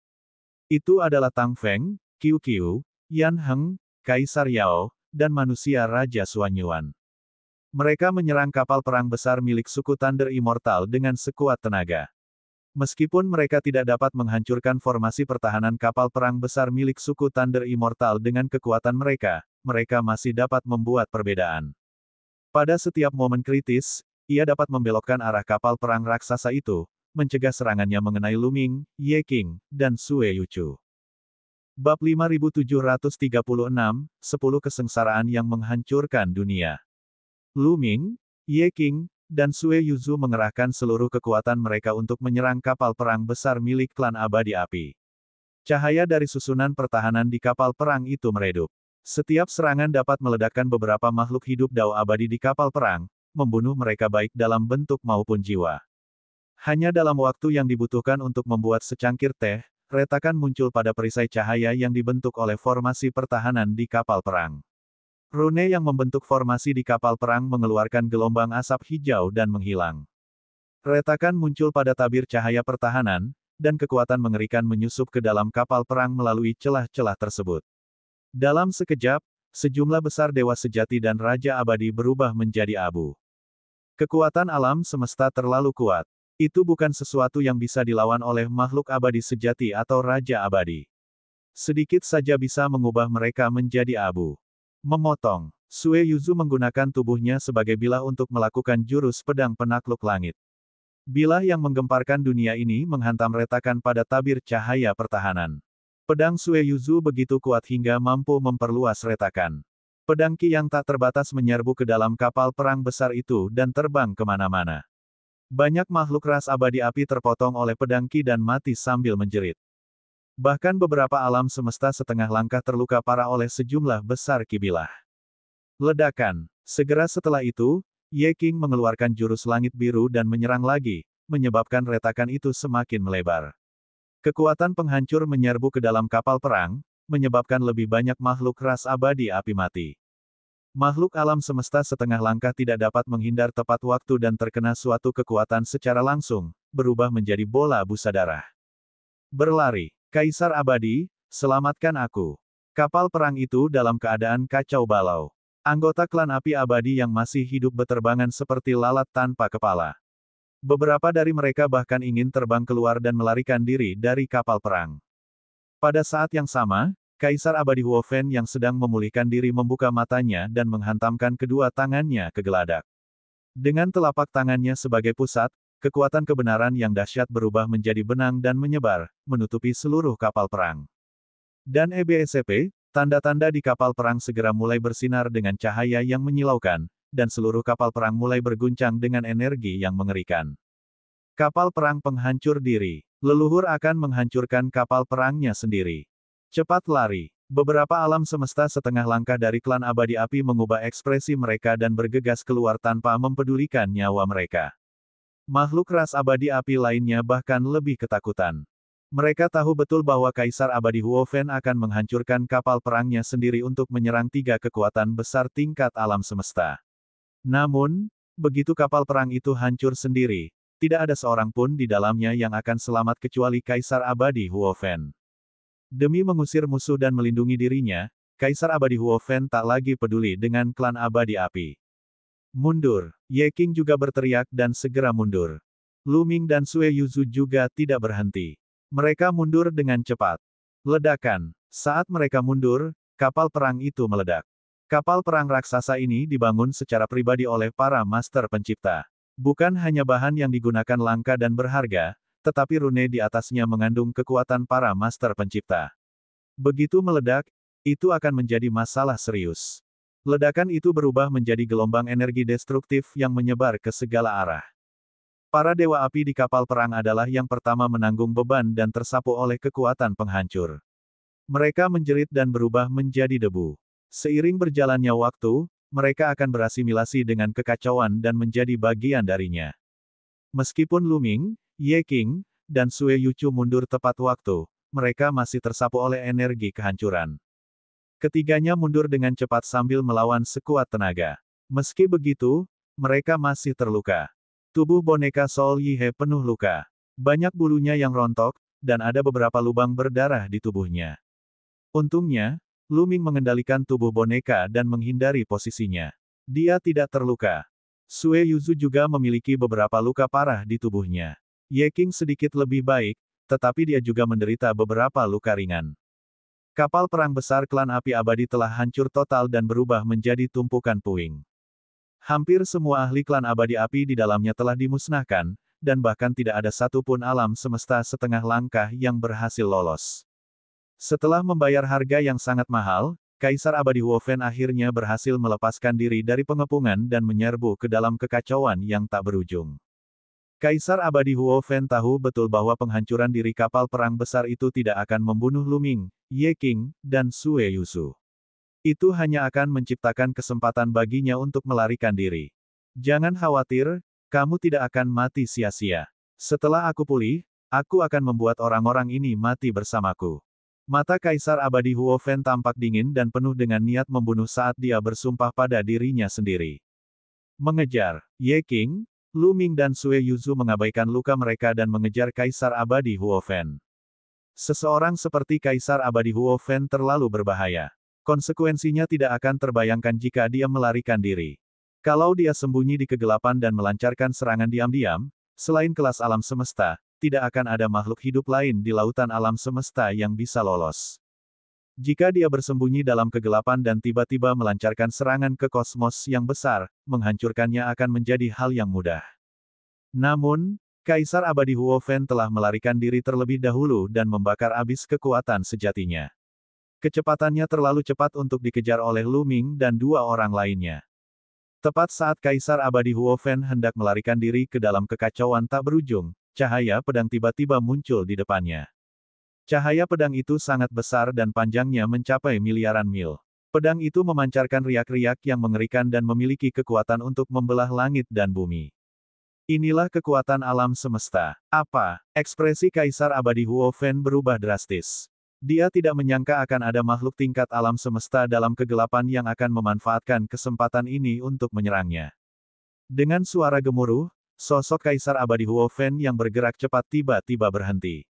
Itu adalah Tang Feng, Qiu Qiu, Yan Heng, Kaisar Yao, dan manusia Raja Suanyuan. Mereka menyerang kapal perang besar milik suku Thunder Immortal dengan sekuat tenaga. Meskipun mereka tidak dapat menghancurkan formasi pertahanan kapal perang besar milik suku Thunder Immortal dengan kekuatan mereka, mereka masih dapat membuat perbedaan. Pada setiap momen kritis, ia dapat membelokkan arah kapal perang raksasa itu, mencegah serangannya mengenai Lu Ming, Ye Qing, dan Sue Yuchu. Bab 5736, 10 Kesengsaraan yang Menghancurkan Dunia. Lu Ming, Ye Qing, dan Sue Yuzu mengerahkan seluruh kekuatan mereka untuk menyerang kapal perang besar milik klan abadi api. Cahaya dari susunan pertahanan di kapal perang itu meredup. Setiap serangan dapat meledakkan beberapa makhluk hidup dao abadi di kapal perang, membunuh mereka baik dalam bentuk maupun jiwa. Hanya dalam waktu yang dibutuhkan untuk membuat secangkir teh, retakan muncul pada perisai cahaya yang dibentuk oleh formasi pertahanan di kapal perang. Rune yang membentuk formasi di kapal perang mengeluarkan gelombang asap hijau dan menghilang. Retakan muncul pada tabir cahaya pertahanan, dan kekuatan mengerikan menyusup ke dalam kapal perang melalui celah-celah tersebut. Dalam sekejap, sejumlah besar dewa sejati dan raja abadi berubah menjadi abu. Kekuatan alam semesta terlalu kuat. Itu bukan sesuatu yang bisa dilawan oleh makhluk abadi sejati atau raja abadi. Sedikit saja bisa mengubah mereka menjadi abu. Memotong. Sue Yuzu menggunakan tubuhnya sebagai bilah untuk melakukan jurus pedang penakluk langit. Bilah yang menggemparkan dunia ini menghantam retakan pada tabir cahaya pertahanan. Pedang Sue Yuzu begitu kuat hingga mampu memperluas retakan. Pedang Qi yang tak terbatas menyerbu ke dalam kapal perang besar itu dan terbang kemana-mana. Banyak makhluk ras abadi api terpotong oleh pedang Qi dan mati sambil menjerit. Bahkan beberapa alam semesta setengah langkah terluka parah oleh sejumlah besar Qi bilah. Ledakan. Segera setelah itu, Ye Qing mengeluarkan jurus langit biru dan menyerang lagi, menyebabkan retakan itu semakin melebar. Kekuatan penghancur menyerbu ke dalam kapal perang, menyebabkan lebih banyak makhluk ras abadi api mati. Makhluk alam semesta setengah langkah tidak dapat menghindar tepat waktu dan terkena suatu kekuatan secara langsung, berubah menjadi bola busa darah. Berlari. Kaisar abadi, selamatkan aku. Kapal perang itu dalam keadaan kacau balau. Anggota klan api abadi yang masih hidup beterbangan seperti lalat tanpa kepala. Beberapa dari mereka bahkan ingin terbang keluar dan melarikan diri dari kapal perang. Pada saat yang sama, Kaisar abadi Huofen yang sedang memulihkan diri membuka matanya dan menghantamkan kedua tangannya ke geladak. Dengan telapak tangannya sebagai pusat, kekuatan kebenaran yang dahsyat berubah menjadi benang dan menyebar, menutupi seluruh kapal perang. Dan EBSP, tanda-tanda di kapal perang segera mulai bersinar dengan cahaya yang menyilaukan, dan seluruh kapal perang mulai berguncang dengan energi yang mengerikan. Kapal perang penghancur diri. Leluhur akan menghancurkan kapal perangnya sendiri. Cepat lari. Beberapa alam semesta setengah langkah dari klan abadi api mengubah ekspresi mereka dan bergegas keluar tanpa mempedulikan nyawa mereka. Makhluk ras abadi api lainnya bahkan lebih ketakutan. Mereka tahu betul bahwa Kaisar abadi Huofen akan menghancurkan kapal perangnya sendiri untuk menyerang 3 kekuatan besar tingkat alam semesta. Namun, begitu kapal perang itu hancur sendiri, tidak ada seorang pun di dalamnya yang akan selamat kecuali Kaisar abadi Huofen. Demi mengusir musuh dan melindungi dirinya, Kaisar abadi Huofen tak lagi peduli dengan klan abadi api. Mundur. Ye Qing juga berteriak dan segera mundur. Lu Ming dan Sue Yuzu juga tidak berhenti. Mereka mundur dengan cepat. Ledakan. Saat mereka mundur, kapal perang itu meledak. Kapal perang raksasa ini dibangun secara pribadi oleh para master pencipta. Bukan hanya bahan yang digunakan langka dan berharga, tetapi rune di atasnya mengandung kekuatan para master pencipta. Begitu meledak, itu akan menjadi masalah serius. Ledakan itu berubah menjadi gelombang energi destruktif yang menyebar ke segala arah. Para dewa api di kapal perang adalah yang pertama menanggung beban dan tersapu oleh kekuatan penghancur. Mereka menjerit dan berubah menjadi debu. Seiring berjalannya waktu, mereka akan berasimilasi dengan kekacauan dan menjadi bagian darinya. Meskipun Lu Ming, Ye Qing, dan Sue Yuchu mundur tepat waktu, mereka masih tersapu oleh energi kehancuran. Ketiganya mundur dengan cepat sambil melawan sekuat tenaga. Meski begitu, mereka masih terluka. Tubuh boneka Sol Yihe penuh luka. Banyak bulunya yang rontok, dan ada beberapa lubang berdarah di tubuhnya. Untungnya, Lu Ming mengendalikan tubuh boneka dan menghindari posisinya. Dia tidak terluka. Sue Yuzu juga memiliki beberapa luka parah di tubuhnya. Ye Qing sedikit lebih baik, tetapi dia juga menderita beberapa luka ringan. Kapal perang besar klan api abadi telah hancur total dan berubah menjadi tumpukan puing. Hampir semua ahli klan abadi api di dalamnya telah dimusnahkan, dan bahkan tidak ada satupun alam semesta setengah langkah yang berhasil lolos. Setelah membayar harga yang sangat mahal, Kaisar Abadi Huofen akhirnya berhasil melepaskan diri dari pengepungan dan menyerbu ke dalam kekacauan yang tak berujung. Kaisar Abadi Huofen tahu betul bahwa penghancuran diri kapal perang besar itu tidak akan membunuh Lu Ming, Ye Qing, dan Sue Yuzu. Itu hanya akan menciptakan kesempatan baginya untuk melarikan diri. Jangan khawatir, kamu tidak akan mati sia-sia. Setelah aku pulih, aku akan membuat orang-orang ini mati bersamaku. Mata Kaisar Abadi Huofen tampak dingin dan penuh dengan niat membunuh saat dia bersumpah pada dirinya sendiri. Mengejar, Ye Qing, Lu Ming dan Sue Yuzu mengabaikan luka mereka dan mengejar Kaisar Abadi Huofen. Seseorang seperti Kaisar Abadi Huofen terlalu berbahaya. Konsekuensinya tidak akan terbayangkan jika dia melarikan diri. Kalau dia sembunyi di kegelapan dan melancarkan serangan diam-diam, selain kelas alam semesta, tidak akan ada makhluk hidup lain di lautan alam semesta yang bisa lolos. Jika dia bersembunyi dalam kegelapan dan tiba-tiba melancarkan serangan ke kosmos yang besar, menghancurkannya akan menjadi hal yang mudah. Namun, Kaisar Abadi Huofen telah melarikan diri terlebih dahulu dan membakar abis kekuatan sejatinya. Kecepatannya terlalu cepat untuk dikejar oleh Lu Ming dan dua orang lainnya. Tepat saat Kaisar Abadi Huofen hendak melarikan diri ke dalam kekacauan tak berujung, cahaya pedang tiba-tiba muncul di depannya. Cahaya pedang itu sangat besar dan panjangnya mencapai miliaran mil. Pedang itu memancarkan riak-riak yang mengerikan dan memiliki kekuatan untuk membelah langit dan bumi. Inilah kekuatan alam semesta. Apa? Ekspresi Kaisar Abadi Huofen berubah drastis. Dia tidak menyangka akan ada makhluk tingkat alam semesta dalam kegelapan yang akan memanfaatkan kesempatan ini untuk menyerangnya. Dengan suara gemuruh, sosok Kaisar Abadi Huofen yang bergerak cepat tiba-tiba berhenti.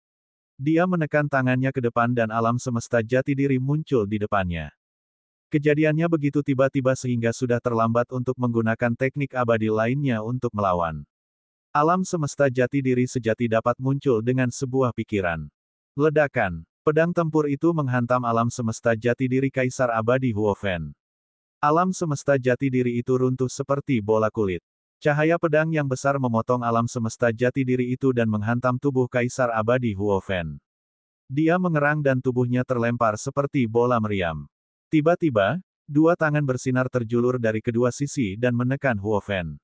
Dia menekan tangannya ke depan dan alam semesta jati diri muncul di depannya. Kejadiannya begitu tiba-tiba sehingga sudah terlambat untuk menggunakan teknik abadi lainnya untuk melawan. Alam semesta jati diri sejati dapat muncul dengan sebuah pikiran. Ledakan. Pedang tempur itu menghantam alam semesta jati diri Kaisar Abadi Huofen. Alam semesta jati diri itu runtuh seperti bola kulit. Cahaya pedang yang besar memotong alam semesta jati diri itu dan menghantam tubuh Kaisar Abadi Huofen. Dia mengerang dan tubuhnya terlempar seperti bola meriam. Tiba-tiba, dua tangan bersinar terjulur dari kedua sisi dan menekan Huofen.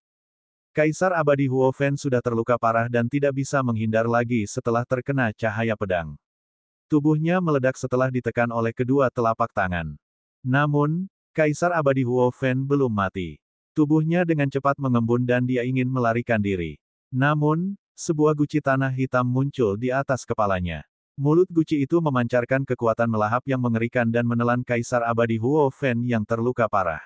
Kaisar Abadi Huofen sudah terluka parah dan tidak bisa menghindar lagi setelah terkena cahaya pedang. Tubuhnya meledak setelah ditekan oleh kedua telapak tangan. Namun, Kaisar Abadi Huofen belum mati. Tubuhnya dengan cepat mengembun dan dia ingin melarikan diri. Namun, sebuah guci tanah hitam muncul di atas kepalanya. Mulut guci itu memancarkan kekuatan melahap yang mengerikan dan menelan Kaisar Abadi Huofen yang terluka parah.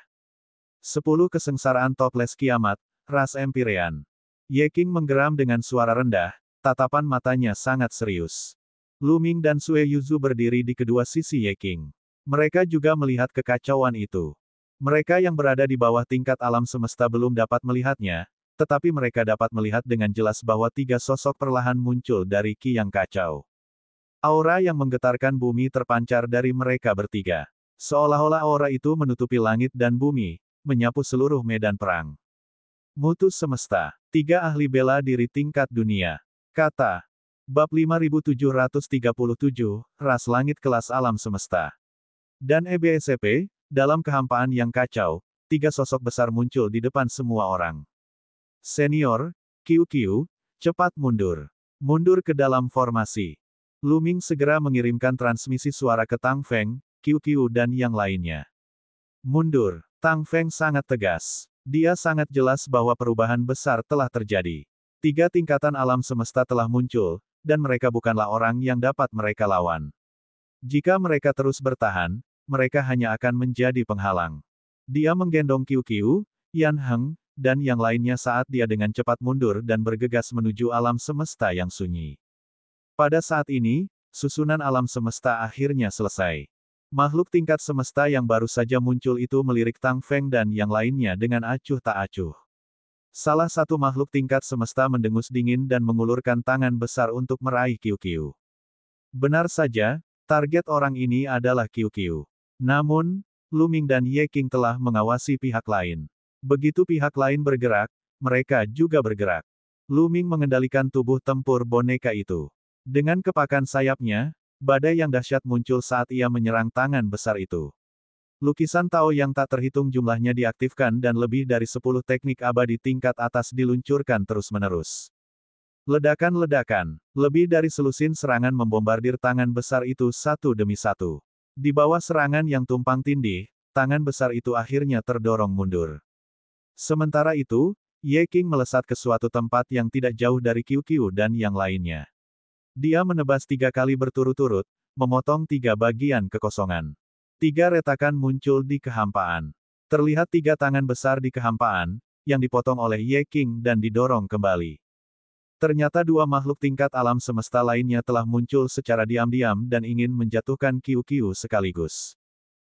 10 kesengsaraan toples kiamat, ras Empirean. Ye Qing menggeram dengan suara rendah, tatapan matanya sangat serius. Lu Ming dan Sue Yuzu berdiri di kedua sisi Ye Qing. Mereka juga melihat kekacauan itu. Mereka yang berada di bawah tingkat alam semesta belum dapat melihatnya, tetapi mereka dapat melihat dengan jelas bahwa tiga sosok perlahan muncul dari ki yang kacau. Aura yang menggetarkan bumi terpancar dari mereka bertiga. Seolah-olah aura itu menutupi langit dan bumi, menyapu seluruh medan perang. Mutu semesta. Tiga ahli bela diri tingkat dunia. Kata. Bab 5737, Ras Langit Kelas Alam Semesta. Dan EBSCP, dalam kehampaan yang kacau, tiga sosok besar muncul di depan semua orang. Senior, QQ, cepat mundur. Mundur ke dalam formasi. Lu Ming segera mengirimkan transmisi suara ke Tang Feng, QQ dan yang lainnya. Mundur. Tang Feng sangat tegas. Dia sangat jelas bahwa perubahan besar telah terjadi. Tiga tingkatan alam semesta telah muncul, dan mereka bukanlah orang yang dapat mereka lawan. Jika mereka terus bertahan, mereka hanya akan menjadi penghalang. Dia menggendong QQ, Yan Heng, dan yang lainnya saat dia dengan cepat mundur dan bergegas menuju alam semesta yang sunyi. Pada saat ini, susunan alam semesta akhirnya selesai. Makhluk tingkat semesta yang baru saja muncul itu melirik Tang Feng dan yang lainnya dengan acuh tak acuh. Salah satu makhluk tingkat semesta mendengus dingin dan mengulurkan tangan besar untuk meraih QQ. Benar saja, target orang ini adalah QQ. Namun, Lu Ming dan Ye Qing telah mengawasi pihak lain. Begitu pihak lain bergerak, mereka juga bergerak. Lu Ming mengendalikan tubuh tempur boneka itu. Dengan kepakan sayapnya, badai yang dahsyat muncul saat ia menyerang tangan besar itu. Lukisan Tao yang tak terhitung jumlahnya diaktifkan dan lebih dari 10 teknik abadi tingkat atas diluncurkan terus-menerus. Ledakan-ledakan, lebih dari selusin serangan membombardir tangan besar itu satu demi satu. Di bawah serangan yang tumpang tindih, tangan besar itu akhirnya terdorong mundur. Sementara itu, Ye Qing melesat ke suatu tempat yang tidak jauh dari QQ dan yang lainnya. Dia menebas 3 kali berturut-turut, memotong 3 bagian kekosongan. 3 retakan muncul di kehampaan. Terlihat 3 tangan besar di kehampaan, yang dipotong oleh Ye Qing dan didorong kembali. Ternyata 2 makhluk tingkat alam semesta lainnya telah muncul secara diam-diam dan ingin menjatuhkan QQ sekaligus.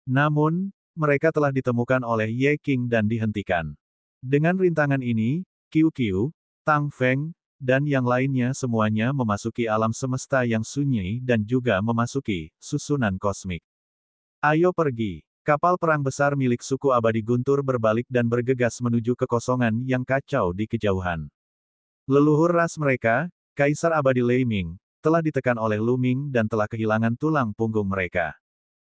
Namun, mereka telah ditemukan oleh Ye Qing dan dihentikan. Dengan rintangan ini, QQ, Tang Feng, dan yang lainnya semuanya memasuki alam semesta yang sunyi dan juga memasuki susunan kosmik. Ayo pergi. Kapal perang besar milik suku abadi Guntur berbalik dan bergegas menuju kekosongan yang kacau di kejauhan. Leluhur ras mereka, Kaisar Abadi Lei Ming, telah ditekan oleh Lu Ming dan telah kehilangan tulang punggung mereka.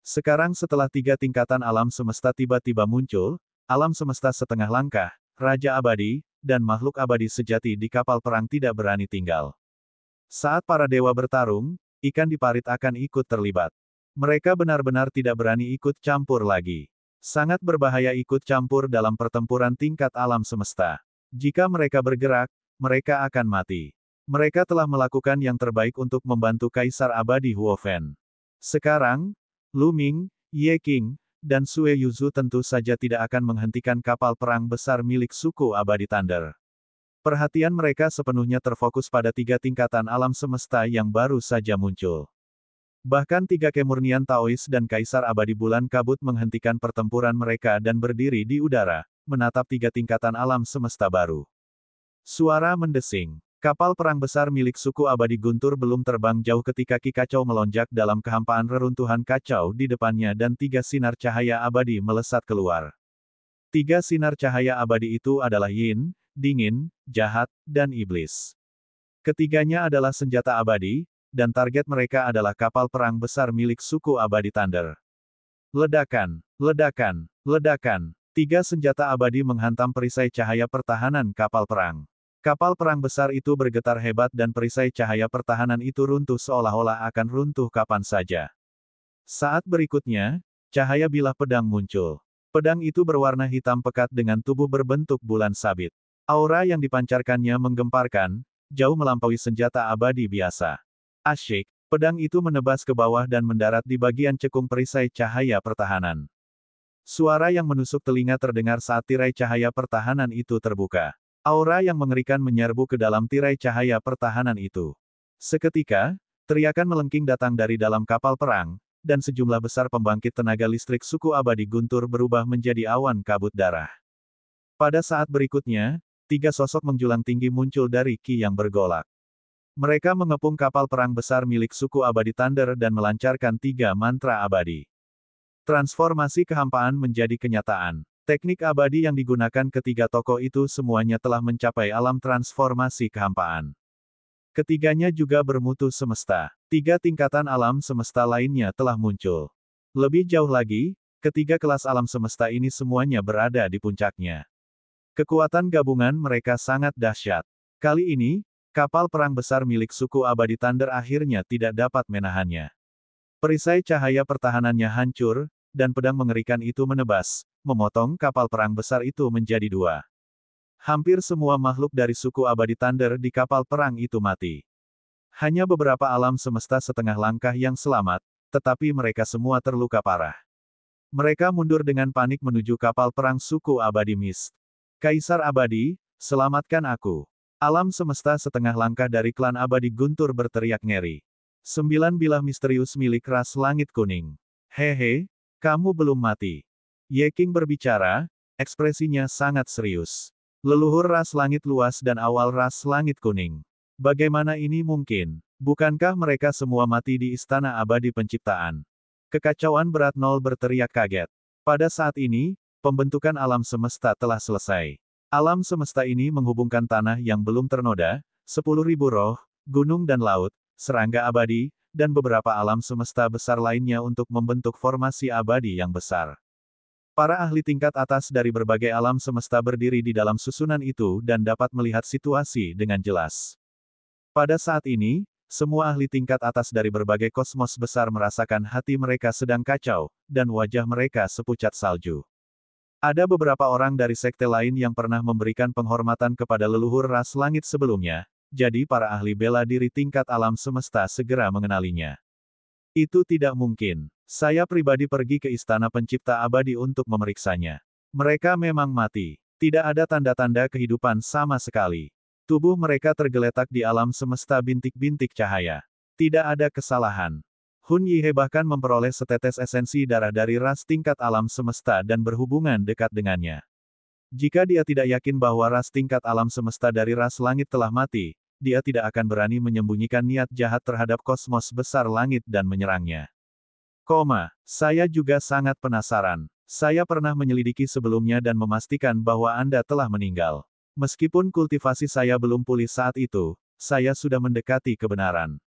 Sekarang setelah 3 tingkatan alam semesta tiba-tiba muncul, alam semesta setengah langkah, Raja Abadi, dan makhluk abadi sejati di kapal perang tidak berani tinggal. Saat para dewa bertarung, ikan di parit akan ikut terlibat. Mereka benar-benar tidak berani ikut campur lagi. Sangat berbahaya ikut campur dalam pertempuran tingkat alam semesta. Jika mereka bergerak, mereka akan mati. Mereka telah melakukan yang terbaik untuk membantu Kaisar Abadi Huofen. Sekarang, Lu Ming, Ye Qing, dan Sue Yuzu tentu saja tidak akan menghentikan kapal perang besar milik suku Abadi Thunder. Perhatian mereka sepenuhnya terfokus pada 3 tingkatan alam semesta yang baru saja muncul. Bahkan 3 kemurnian Taois dan Kaisar Abadi Bulan Kabut menghentikan pertempuran mereka dan berdiri di udara, menatap 3 tingkatan alam semesta baru. Suara mendesing. Kapal perang besar milik suku abadi Guntur belum terbang jauh ketika Ki Kacau melonjak dalam kehampaan reruntuhan kacau di depannya dan 3 sinar cahaya abadi melesat keluar. 3 sinar cahaya abadi itu adalah Yin, dingin, jahat, dan iblis. Ketiganya adalah senjata abadi, dan target mereka adalah kapal perang besar milik suku abadi Thunder. Ledakan, ledakan, ledakan. 3 senjata abadi menghantam perisai cahaya pertahanan kapal perang. Kapal perang besar itu bergetar hebat dan perisai cahaya pertahanan itu runtuh seolah-olah akan runtuh kapan saja. Saat berikutnya, cahaya bilah pedang muncul. Pedang itu berwarna hitam pekat dengan tubuh berbentuk bulan sabit. Aura yang dipancarkannya menggemparkan, jauh melampaui senjata abadi biasa. Asyik, pedang itu menebas ke bawah dan mendarat di bagian cekung perisai cahaya pertahanan. Suara yang menusuk telinga terdengar saat tirai cahaya pertahanan itu terbuka. Aura yang mengerikan menyerbu ke dalam tirai cahaya pertahanan itu. Seketika, teriakan melengking datang dari dalam kapal perang, dan sejumlah besar pembangkit tenaga listrik suku abadi Guntur berubah menjadi awan kabut darah. Pada saat berikutnya, tiga sosok menjulang tinggi muncul dari Ki yang bergolak. Mereka mengepung kapal perang besar milik suku abadi Thunder dan melancarkan tiga mantra abadi. Transformasi kehampaan menjadi kenyataan. Teknik abadi yang digunakan ketiga tokoh itu semuanya telah mencapai alam transformasi kehampaan. Ketiganya juga bermutu semesta. Tiga tingkatan alam semesta lainnya telah muncul. Lebih jauh lagi, ketiga kelas alam semesta ini semuanya berada di puncaknya. Kekuatan gabungan mereka sangat dahsyat. Kali ini, kapal perang besar milik suku abadi Thunder akhirnya tidak dapat menahannya. Perisai cahaya pertahanannya hancur, dan pedang mengerikan itu menebas, memotong kapal perang besar itu menjadi dua. Hampir semua makhluk dari suku abadi Thunder di kapal perang itu mati. Hanya beberapa alam semesta setengah langkah yang selamat, tetapi mereka semua terluka parah. Mereka mundur dengan panik menuju kapal perang suku abadi Mist. Kaisar abadi, selamatkan aku. Alam semesta setengah langkah dari klan abadi Guntur berteriak ngeri. 9 bilah misterius milik ras langit kuning. Hehe, kamu belum mati. Ye King berbicara, ekspresinya sangat serius. Leluhur ras langit luas dan awal ras langit kuning. Bagaimana ini mungkin? Bukankah mereka semua mati di istana abadi penciptaan? Kekacauan berat nol berteriak kaget. Pada saat ini, pembentukan alam semesta telah selesai. Alam semesta ini menghubungkan tanah yang belum ternoda, 10.000 roh, gunung dan laut, serangga abadi, dan beberapa alam semesta besar lainnya untuk membentuk formasi abadi yang besar. Para ahli tingkat atas dari berbagai alam semesta berdiri di dalam susunan itu dan dapat melihat situasi dengan jelas. Pada saat ini, semua ahli tingkat atas dari berbagai kosmos besar merasakan hati mereka sedang kacau, dan wajah mereka sepucat salju. Ada beberapa orang dari sekte lain yang pernah memberikan penghormatan kepada leluhur ras langit sebelumnya, jadi para ahli bela diri tingkat alam semesta segera mengenalinya. Itu tidak mungkin. Saya pribadi pergi ke istana pencipta abadi untuk memeriksanya. Mereka memang mati. Tidak ada tanda-tanda kehidupan sama sekali. Tubuh mereka tergeletak di alam semesta bintik-bintik cahaya. Tidak ada kesalahan. Hun Yihe bahkan memperoleh setetes esensi darah dari ras tingkat alam semesta dan berhubungan dekat dengannya. Jika dia tidak yakin bahwa ras tingkat alam semesta dari ras langit telah mati, dia tidak akan berani menyembunyikan niat jahat terhadap kosmos besar langit dan menyerangnya. Saya juga sangat penasaran. Saya pernah menyelidiki sebelumnya dan memastikan bahwa Anda telah meninggal. Meskipun kultivasi saya belum pulih saat itu, saya sudah mendekati kebenaran.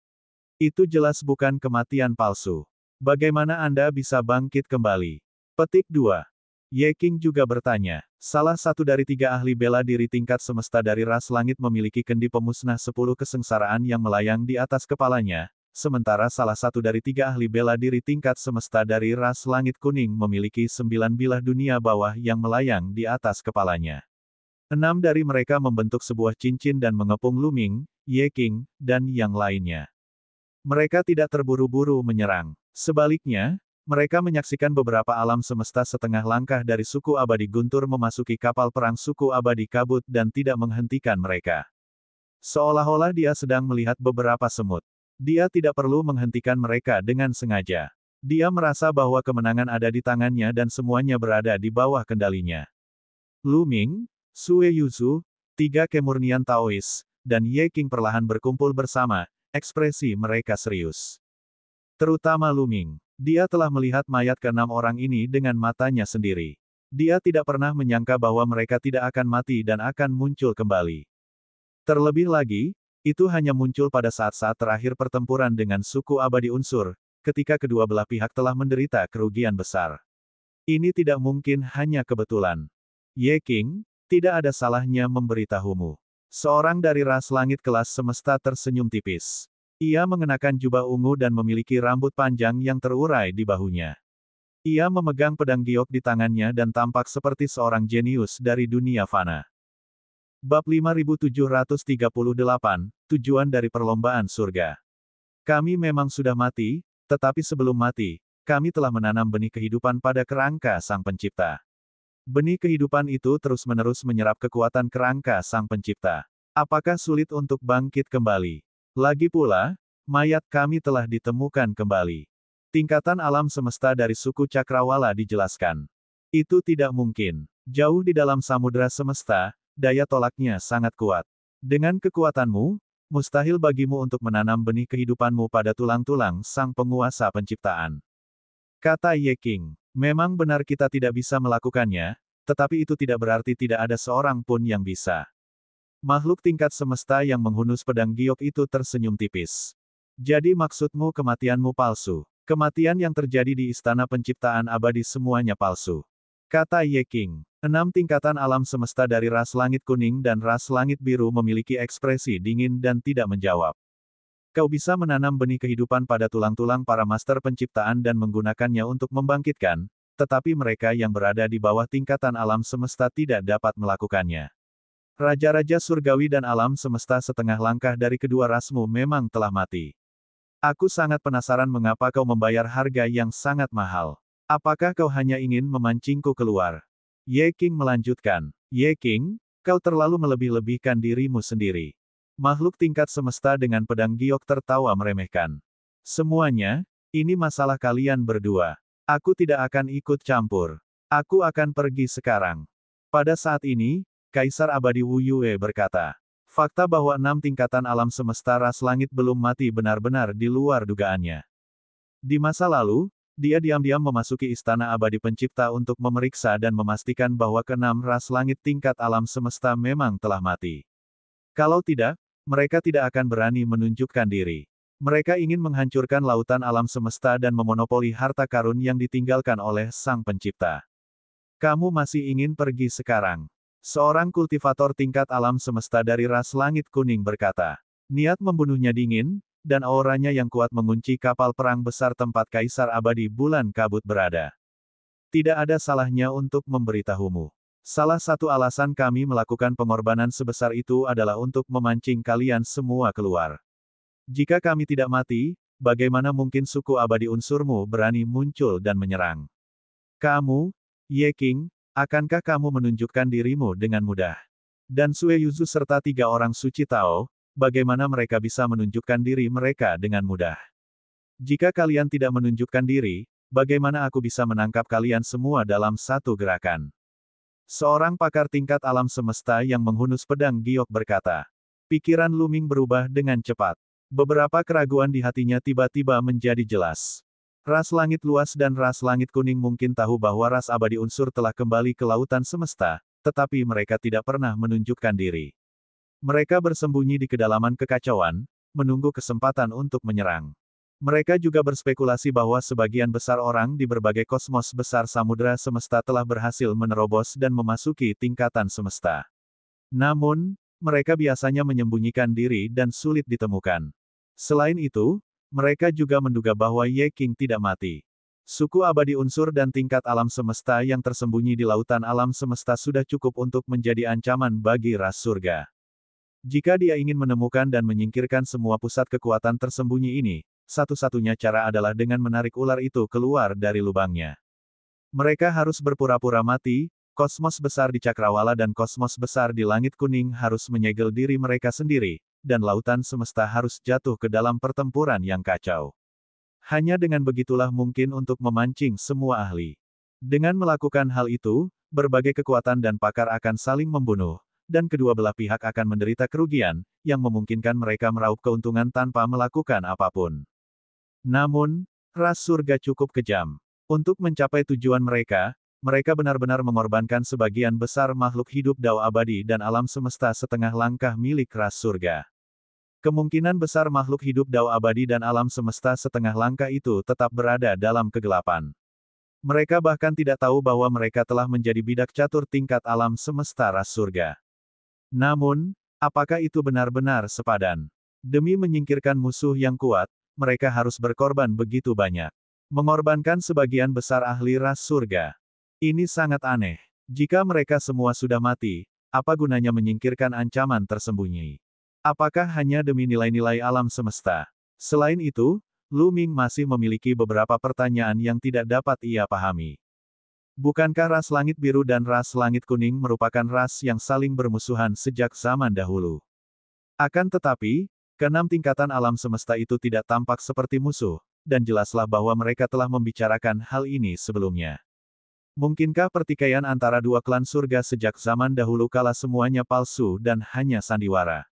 Itu jelas bukan kematian palsu. Bagaimana Anda bisa bangkit kembali? Petik 2. Ye King juga bertanya. Salah satu dari tiga ahli bela diri tingkat semesta dari ras langit memiliki kendi pemusnah 10 kesengsaraan yang melayang di atas kepalanya, sementara salah satu dari tiga ahli bela diri tingkat semesta dari ras langit kuning memiliki 9 bilah dunia bawah yang melayang di atas kepalanya. 6 dari mereka membentuk sebuah cincin dan mengepung Lu Ming, Ye King, dan yang lainnya. Mereka tidak terburu-buru menyerang. Sebaliknya, mereka menyaksikan beberapa alam semesta setengah langkah dari suku abadi Guntur memasuki kapal perang suku abadi Kabut dan tidak menghentikan mereka. Seolah-olah dia sedang melihat beberapa semut. Dia tidak perlu menghentikan mereka dengan sengaja. Dia merasa bahwa kemenangan ada di tangannya dan semuanya berada di bawah kendalinya. Lu Ming, Sue Yuzu, tiga kemurnian Taois, dan Ye King perlahan berkumpul bersama, ekspresi mereka serius. Terutama Lu Ming. Dia telah melihat mayat ke-6 orang ini dengan matanya sendiri. Dia tidak pernah menyangka bahwa mereka tidak akan mati dan akan muncul kembali. Terlebih lagi, itu hanya muncul pada saat-saat terakhir pertempuran dengan suku abadi unsur, ketika kedua belah pihak telah menderita kerugian besar. Ini tidak mungkin hanya kebetulan. Ye King, tidak ada salahnya memberitahumu. Seorang dari ras langit kelas semesta tersenyum tipis. Ia mengenakan jubah ungu dan memiliki rambut panjang yang terurai di bahunya. Ia memegang pedang giok di tangannya dan tampak seperti seorang jenius dari dunia fana. Bab 5738, Tujuan dari Perlombaan Surga. Kami memang sudah mati, tetapi sebelum mati, kami telah menanam benih kehidupan pada kerangka Sang Pencipta. Benih kehidupan itu terus-menerus menyerap kekuatan kerangka Sang Pencipta. Apakah sulit untuk bangkit kembali? Lagi pula, mayat kami telah ditemukan kembali. Tingkatan alam semesta dari suku Cakrawala dijelaskan. Itu tidak mungkin. Jauh di dalam samudera semesta, daya tolaknya sangat kuat. Dengan kekuatanmu, mustahil bagimu untuk menanam benih kehidupanmu pada tulang-tulang sang penguasa penciptaan. Kata Ye King, memang benar kita tidak bisa melakukannya, tetapi itu tidak berarti tidak ada seorang pun yang bisa. Makhluk tingkat semesta yang menghunus pedang giok itu tersenyum tipis. Jadi maksudmu kematianmu palsu. Kematian yang terjadi di istana penciptaan abadi semuanya palsu. Kata Ye King, 6 tingkatan alam semesta dari ras langit kuning dan ras langit biru memiliki ekspresi dingin dan tidak menjawab. Kau bisa menanam benih kehidupan pada tulang-tulang para master penciptaan dan menggunakannya untuk membangkitkan, tetapi mereka yang berada di bawah tingkatan alam semesta tidak dapat melakukannya. Raja-raja surgawi dan alam semesta setengah langkah dari kedua rasmu memang telah mati. Aku sangat penasaran mengapa kau membayar harga yang sangat mahal. Apakah kau hanya ingin memancingku keluar? Ye King melanjutkan. Ye King, kau terlalu melebih-lebihkan dirimu sendiri. Makhluk tingkat semesta dengan pedang giok tertawa meremehkan. Semuanya, ini masalah kalian berdua. Aku tidak akan ikut campur. Aku akan pergi sekarang. Pada saat ini, Kaisar Abadi Wu Yue berkata, fakta bahwa 6 tingkatan alam semesta ras langit belum mati benar-benar di luar dugaannya. Di masa lalu, dia diam-diam memasuki Istana Abadi Pencipta untuk memeriksa dan memastikan bahwa ke-6 ras langit tingkat alam semesta memang telah mati. Kalau tidak, mereka tidak akan berani menunjukkan diri. Mereka ingin menghancurkan lautan alam semesta dan memonopoli harta karun yang ditinggalkan oleh Sang Pencipta. Kamu masih ingin pergi sekarang? Seorang kultivator tingkat alam semesta dari ras langit kuning berkata. Niat membunuhnya dingin, dan auranya yang kuat mengunci kapal perang besar tempat Kaisar Abadi Bulan Kabut berada. Tidak ada salahnya untuk memberitahumu. Salah satu alasan kami melakukan pengorbanan sebesar itu adalah untuk memancing kalian semua keluar. Jika kami tidak mati, bagaimana mungkin suku abadi unsurmu berani muncul dan menyerang? Kamu, Ye King, akankah kamu menunjukkan dirimu dengan mudah? Dan Sue Yuzu serta 3 orang suci Tao, bagaimana mereka bisa menunjukkan diri mereka dengan mudah? Jika kalian tidak menunjukkan diri, bagaimana aku bisa menangkap kalian semua dalam satu gerakan? Seorang pakar tingkat alam semesta yang menghunus pedang giok berkata. Pikiran Lu Ming berubah dengan cepat. Beberapa keraguan di hatinya tiba-tiba menjadi jelas. Ras langit luas dan ras langit kuning mungkin tahu bahwa ras abadi unsur telah kembali ke lautan semesta, tetapi mereka tidak pernah menunjukkan diri. Mereka bersembunyi di kedalaman kekacauan, menunggu kesempatan untuk menyerang. Mereka juga berspekulasi bahwa sebagian besar orang di berbagai kosmos besar samudera semesta telah berhasil menerobos dan memasuki tingkatan semesta. Namun, mereka biasanya menyembunyikan diri dan sulit ditemukan. Selain itu, mereka juga menduga bahwa Ye King tidak mati. Suku abadi unsur dan tingkat alam semesta yang tersembunyi di lautan alam semesta sudah cukup untuk menjadi ancaman bagi ras surga. Jika dia ingin menemukan dan menyingkirkan semua pusat kekuatan tersembunyi ini, satu-satunya cara adalah dengan menarik ular itu keluar dari lubangnya. Mereka harus berpura-pura mati, kosmos besar di Cakrawala dan kosmos besar di Langit Kuning harus menyegel diri mereka sendiri, dan lautan semesta harus jatuh ke dalam pertempuran yang kacau. Hanya dengan begitulah mungkin untuk memancing semua ahli. Dengan melakukan hal itu, berbagai kekuatan dan pakar akan saling membunuh, dan kedua belah pihak akan menderita kerugian, yang memungkinkan mereka meraup keuntungan tanpa melakukan apapun. Namun, ras surga cukup kejam. Untuk mencapai tujuan mereka, mereka benar-benar mengorbankan sebagian besar makhluk hidup Dao abadi dan alam semesta setengah langkah milik ras surga. Kemungkinan besar makhluk hidup Dao abadi dan alam semesta setengah langkah itu tetap berada dalam kegelapan. Mereka bahkan tidak tahu bahwa mereka telah menjadi bidak catur tingkat alam semesta ras surga. Namun, apakah itu benar-benar sepadan? Demi menyingkirkan musuh yang kuat, mereka harus berkorban begitu banyak. Mengorbankan sebagian besar ahli ras surga. Ini sangat aneh. Jika mereka semua sudah mati, apa gunanya menyingkirkan ancaman tersembunyi? Apakah hanya demi nilai-nilai alam semesta? Selain itu, Lu Ming masih memiliki beberapa pertanyaan yang tidak dapat ia pahami. Bukankah ras langit biru dan ras langit kuning merupakan ras yang saling bermusuhan sejak zaman dahulu? Akan tetapi, ke-6 tingkatan alam semesta itu tidak tampak seperti musuh, dan jelaslah bahwa mereka telah membicarakan hal ini sebelumnya. Mungkinkah pertikaian antara dua klan surga sejak zaman dahulu kala semuanya palsu dan hanya sandiwara?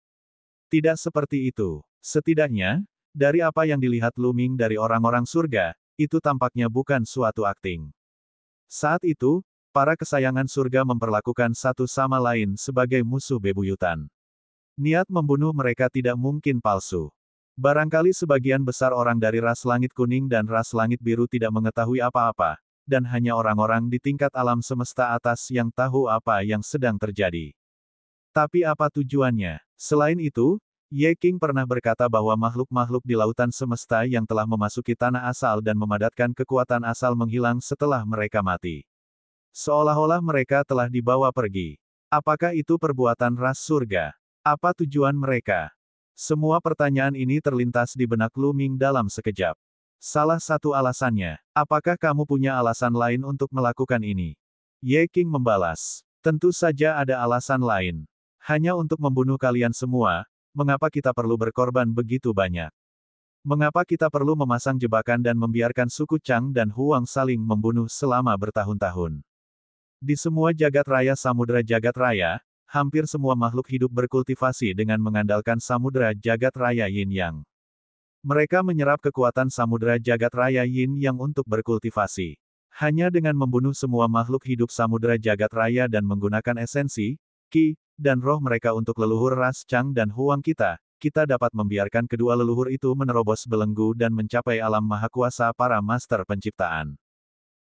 Tidak seperti itu. Setidaknya, dari apa yang dilihat Lu Ming dari orang-orang surga, itu tampaknya bukan suatu akting. Saat itu, para kesayangan surga memperlakukan satu sama lain sebagai musuh bebuyutan. Niat membunuh mereka tidak mungkin palsu. Barangkali sebagian besar orang dari ras langit kuning dan ras langit biru tidak mengetahui apa-apa, dan hanya orang-orang di tingkat alam semesta atas yang tahu apa yang sedang terjadi. Tapi apa tujuannya? Selain itu, Ye King pernah berkata bahwa makhluk-makhluk di lautan semesta yang telah memasuki tanah asal dan memadatkan kekuatan asal menghilang setelah mereka mati. Seolah-olah mereka telah dibawa pergi. Apakah itu perbuatan ras surga? Apa tujuan mereka? Semua pertanyaan ini terlintas di benak Lu Ming dalam sekejap. Salah satu alasannya, apakah kamu punya alasan lain untuk melakukan ini? Ye King membalas, tentu saja ada alasan lain. Hanya untuk membunuh kalian semua, mengapa kita perlu berkorban begitu banyak? Mengapa kita perlu memasang jebakan dan membiarkan suku Chang dan Huang saling membunuh selama bertahun-tahun? Di semua jagat raya samudera jagat raya, hampir semua makhluk hidup berkultivasi dengan mengandalkan samudera jagat raya Yin Yang. Mereka menyerap kekuatan samudera jagat raya Yin Yang untuk berkultivasi. Hanya dengan membunuh semua makhluk hidup samudera jagat raya dan menggunakan esensi, Qi, dan roh mereka untuk leluhur ras Chang dan Huang kita dapat membiarkan kedua leluhur itu menerobos belenggu dan mencapai alam maha kuasa para master penciptaan.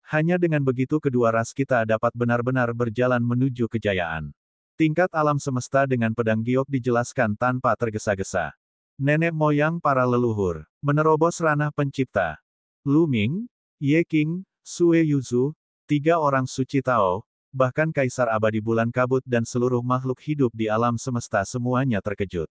Hanya dengan begitu kedua ras kita dapat benar-benar berjalan menuju kejayaan. Tingkat alam semesta dengan pedang giok dijelaskan tanpa tergesa-gesa. Nenek moyang para leluhur, menerobos ranah pencipta. Lu Ming, Ye King, Sue Yuzu, tiga orang suci Tao, bahkan Kaisar Abadi Bulan Kabut dan seluruh makhluk hidup di alam semesta semuanya terkejut.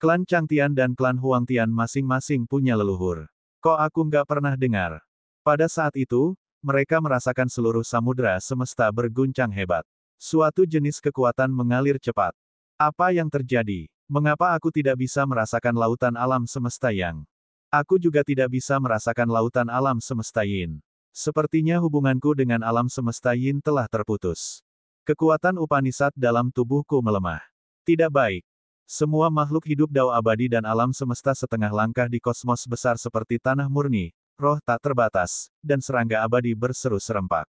Klan Changtian dan klan Huangtian masing-masing punya leluhur. Kok aku nggak pernah dengar? Pada saat itu, mereka merasakan seluruh samudera semesta berguncang hebat. Suatu jenis kekuatan mengalir cepat. Apa yang terjadi? Mengapa aku tidak bisa merasakan lautan alam semesta yang? Aku juga tidak bisa merasakan lautan alam semesta Yin. Sepertinya hubunganku dengan alam semesta Yin telah terputus. Kekuatan Upanishad dalam tubuhku melemah. Tidak baik. Semua makhluk hidup Dao abadi dan alam semesta setengah langkah di kosmos besar seperti tanah murni, roh tak terbatas, dan serangga abadi berseru serempak.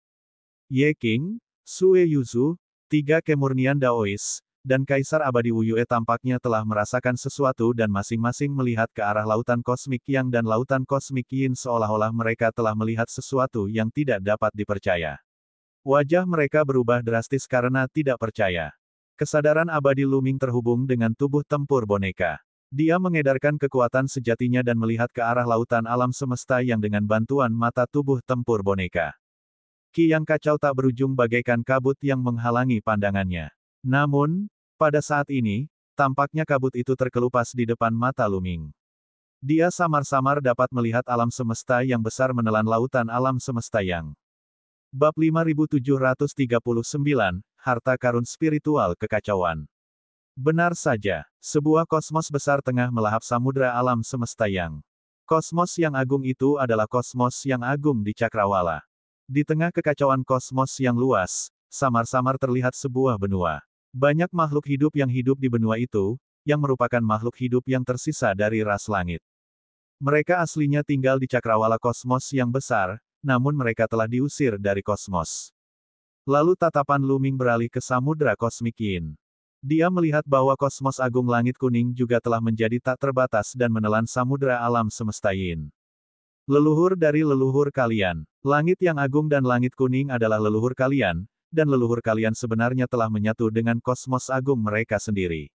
Ye King, Sue Yuzu, tiga kemurnian Daois, dan Kaisar Abadi Wu Yue tampaknya telah merasakan sesuatu dan masing-masing melihat ke arah lautan kosmik Yang dan lautan kosmik Yin seolah-olah mereka telah melihat sesuatu yang tidak dapat dipercaya. Wajah mereka berubah drastis karena tidak percaya. Kesadaran abadi Lu Ming terhubung dengan tubuh tempur boneka. Dia mengedarkan kekuatan sejatinya dan melihat ke arah lautan alam semesta yang dengan bantuan mata tubuh tempur boneka. Qi yang kacau tak berujung bagaikan kabut yang menghalangi pandangannya. Namun, pada saat ini, tampaknya kabut itu terkelupas di depan mata Lu Ming. Dia samar-samar dapat melihat alam semesta yang besar menelan lautan alam semesta yang. Bab 5739, Harta Karun Spiritual Kekacauan. Benar saja, sebuah kosmos besar tengah melahap samudera alam semesta yang. Kosmos yang agung itu adalah kosmos yang agung di Cakrawala. Di tengah kekacauan kosmos yang luas, samar-samar terlihat sebuah benua. Banyak makhluk hidup yang hidup di benua itu, yang merupakan makhluk hidup yang tersisa dari ras langit. Mereka aslinya tinggal di Cakrawala kosmos yang besar, namun mereka telah diusir dari kosmos. Lalu tatapan Lu Ming beralih ke samudera kosmik Yin. Dia melihat bahwa kosmos agung langit kuning juga telah menjadi tak terbatas dan menelan samudera alam semesta Yin. Leluhur dari leluhur kalian, langit yang agung dan langit kuning adalah leluhur kalian, dan leluhur kalian sebenarnya telah menyatu dengan kosmos agung mereka sendiri.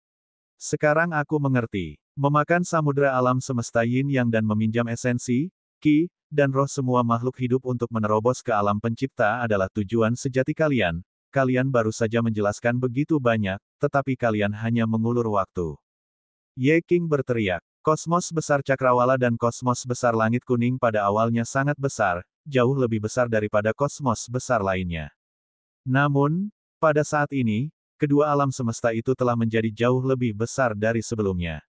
Sekarang aku mengerti. Memakan samudera alam semesta Yin Yang dan meminjam esensi, Qi, dan roh semua makhluk hidup untuk menerobos ke alam pencipta adalah tujuan sejati kalian. Kalian baru saja menjelaskan begitu banyak, tetapi kalian hanya mengulur waktu. Ye King berteriak. Kosmos besar Cakrawala dan kosmos besar langit kuning pada awalnya sangat besar, jauh lebih besar daripada kosmos besar lainnya. Namun, pada saat ini, kedua alam semesta itu telah menjadi jauh lebih besar dari sebelumnya.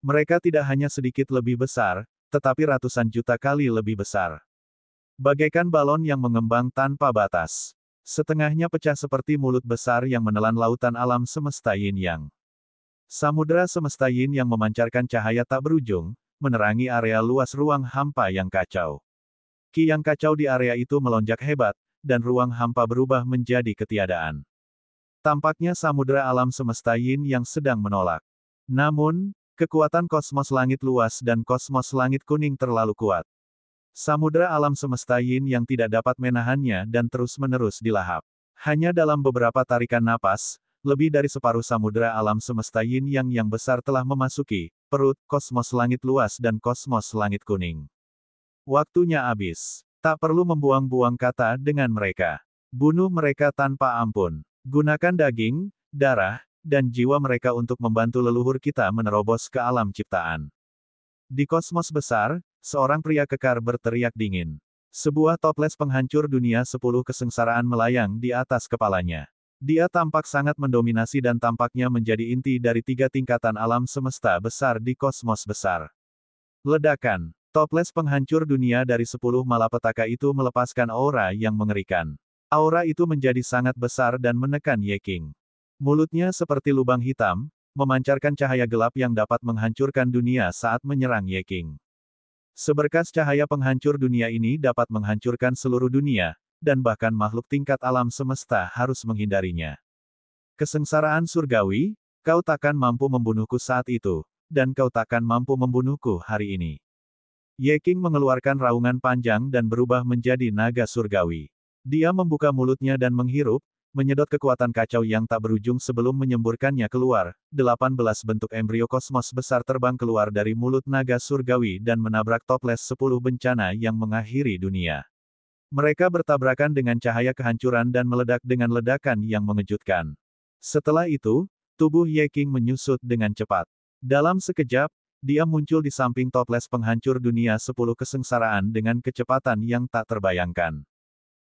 Mereka tidak hanya sedikit lebih besar, tetapi ratusan juta kali lebih besar. Bagaikan balon yang mengembang tanpa batas. Setengahnya pecah seperti mulut besar yang menelan lautan alam semesta Yin Yang. Samudera semesta Yin yang memancarkan cahaya tak berujung, menerangi area luas ruang hampa yang kacau. Ki yang kacau di area itu melonjak hebat, dan ruang hampa berubah menjadi ketiadaan. Tampaknya samudera alam semesta Yin yang sedang menolak. Namun, kekuatan kosmos langit luas dan kosmos langit kuning terlalu kuat. Samudera alam semesta Yin yang tidak dapat menahannya dan terus-menerus dilahap. Hanya dalam beberapa tarikan napas, lebih dari separuh samudera alam semesta Yin yang besar telah memasuki perut kosmos langit luas dan kosmos langit kuning. Waktunya habis. Tak perlu membuang-buang kata dengan mereka. Bunuh mereka tanpa ampun. Gunakan daging, darah, dan jiwa mereka untuk membantu leluhur kita menerobos ke alam ciptaan. Di kosmos besar, seorang pria kekar berteriak dingin. Sebuah toples penghancur dunia 10 kesengsaraan melayang di atas kepalanya. Dia tampak sangat mendominasi dan tampaknya menjadi inti dari 3 tingkatan alam semesta besar di kosmos besar. Ledakan. Toples penghancur dunia dari 10 malapetaka itu melepaskan aura yang mengerikan. Aura itu menjadi sangat besar dan menekan Ye King. Mulutnya seperti lubang hitam, memancarkan cahaya gelap yang dapat menghancurkan dunia saat menyerang Ye King. Seberkas cahaya penghancur dunia ini dapat menghancurkan seluruh dunia, dan bahkan makhluk tingkat alam semesta harus menghindarinya. Kesengsaraan surgawi, kau takkan mampu membunuhku saat itu, dan kau takkan mampu membunuhku hari ini. Ye King mengeluarkan raungan panjang dan berubah menjadi naga surgawi. Dia membuka mulutnya dan menghirup, menyedot kekuatan kacau yang tak berujung sebelum menyemburkannya keluar. 18 bentuk embrio kosmos besar terbang keluar dari mulut naga surgawi dan menabrak toples 10 bencana yang mengakhiri dunia. Mereka bertabrakan dengan cahaya kehancuran dan meledak dengan ledakan yang mengejutkan. Setelah itu, tubuh Ye King menyusut dengan cepat. Dalam sekejap, dia muncul di samping toples penghancur dunia 10 kesengsaraan dengan kecepatan yang tak terbayangkan.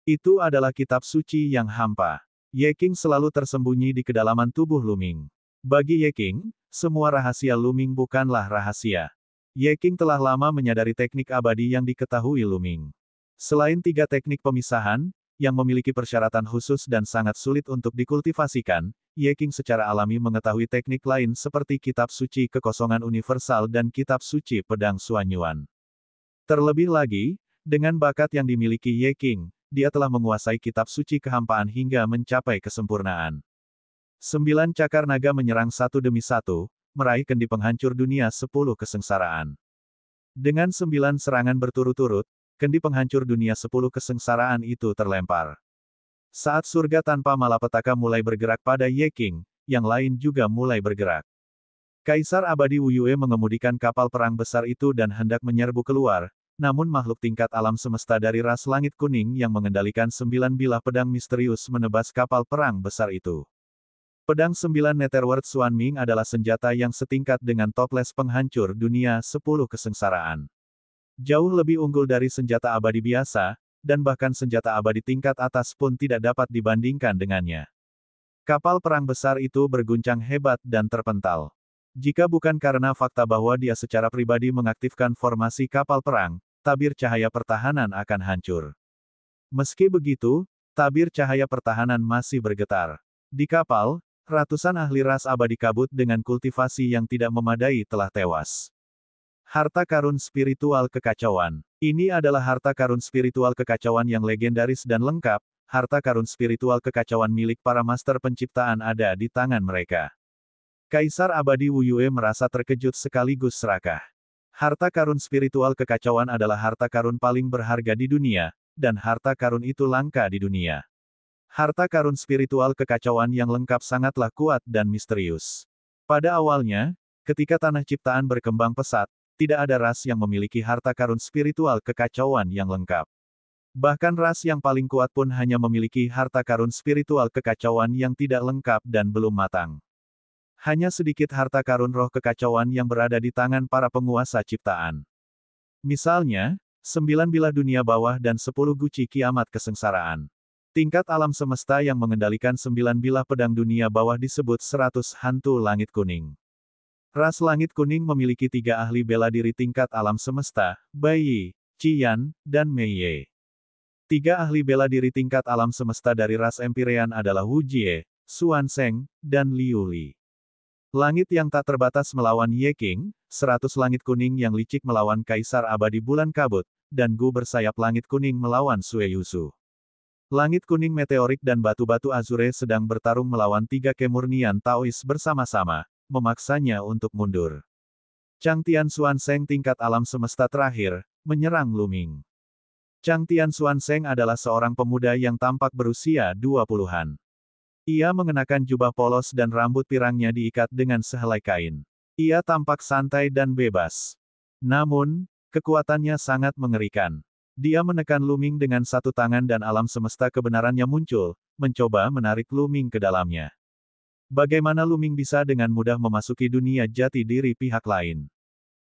Itu adalah kitab suci yang hampa. Ye King selalu tersembunyi di kedalaman tubuh Luming. Bagi Ye King, semua rahasia Luming bukanlah rahasia. Ye King telah lama menyadari teknik abadi yang diketahui Luming. Selain 3 teknik pemisahan, yang memiliki persyaratan khusus dan sangat sulit untuk dikultivasikan, Ye King secara alami mengetahui teknik lain seperti kitab suci kekosongan universal dan kitab suci pedang Suanyuan. Terlebih lagi, dengan bakat yang dimiliki Ye King, dia telah menguasai kitab suci kehampaan hingga mencapai kesempurnaan. 9 cakar naga menyerang satu demi satu, meraih kendi penghancur dunia 10 kesengsaraan. Dengan 9 serangan berturut-turut, kendi penghancur dunia 10 kesengsaraan itu terlempar. Saat surga tanpa malapetaka mulai bergerak pada Ye King, yang lain juga mulai bergerak. Kaisar abadi Wu Yue mengemudikan kapal perang besar itu dan hendak menyerbu keluar, namun makhluk tingkat alam semesta dari ras langit kuning yang mengendalikan 9 bilah pedang misterius menebas kapal perang besar itu. Pedang 9 Netherworld Xuanming adalah senjata yang setingkat dengan toples penghancur dunia 10 kesengsaraan. Jauh lebih unggul dari senjata abadi biasa, dan bahkan senjata abadi tingkat atas pun tidak dapat dibandingkan dengannya. Kapal perang besar itu berguncang hebat dan terpental. Jika bukan karena fakta bahwa dia secara pribadi mengaktifkan formasi kapal perang, tabir cahaya pertahanan akan hancur. Meski begitu, tabir cahaya pertahanan masih bergetar. Di kapal, ratusan ahli ras abadi kabut dengan kultivasi yang tidak memadai telah tewas. Harta karun spiritual kekacauan. Ini adalah harta karun spiritual kekacauan yang legendaris dan lengkap. Harta karun spiritual kekacauan milik para master penciptaan ada di tangan mereka. Kaisar abadi Wu Yue merasa terkejut sekaligus serakah. Harta karun spiritual kekacauan adalah harta karun paling berharga di dunia, dan harta karun itu langka di dunia. Harta karun spiritual kekacauan yang lengkap sangatlah kuat dan misterius. Pada awalnya, ketika tanah ciptaan berkembang pesat, tidak ada ras yang memiliki harta karun spiritual kekacauan yang lengkap. Bahkan ras yang paling kuat pun hanya memiliki harta karun spiritual kekacauan yang tidak lengkap dan belum matang. Hanya sedikit harta karun roh kekacauan yang berada di tangan para penguasa ciptaan. Misalnya, 9 bilah dunia bawah dan 10 guci kiamat kesengsaraan. Tingkat alam semesta yang mengendalikan 9 bilah pedang dunia bawah disebut 100 hantu langit kuning. Ras langit kuning memiliki 3 ahli bela diri tingkat alam semesta, Bai Yi, Qian, dan Mei Ye. Tiga ahli bela diri tingkat alam semesta dari ras Empyrean adalah Wu Jie, Xuan Zeng, dan Liu Li. Langit yang tak terbatas melawan Ye Qing, 100 langit kuning yang licik melawan Kaisar Abadi Bulan Kabut, dan Gu bersayap langit kuning melawan Sue Yusu. Langit kuning meteorik dan batu-batu azure sedang bertarung melawan tiga kemurnian Taois bersama-sama, memaksanya untuk mundur. Chang Tianxuan Zeng tingkat alam semesta terakhir, menyerang Lu Ming. Chang Tianxuan Zeng adalah seorang pemuda yang tampak berusia 20-an. Ia mengenakan jubah polos dan rambut pirangnya diikat dengan sehelai kain. Ia tampak santai dan bebas. Namun, kekuatannya sangat mengerikan. Dia menekan Lu Ming dengan satu tangan dan alam semesta kebenarannya muncul, mencoba menarik Lu Ming ke dalamnya. Bagaimana Lu Ming bisa dengan mudah memasuki dunia jati diri pihak lain?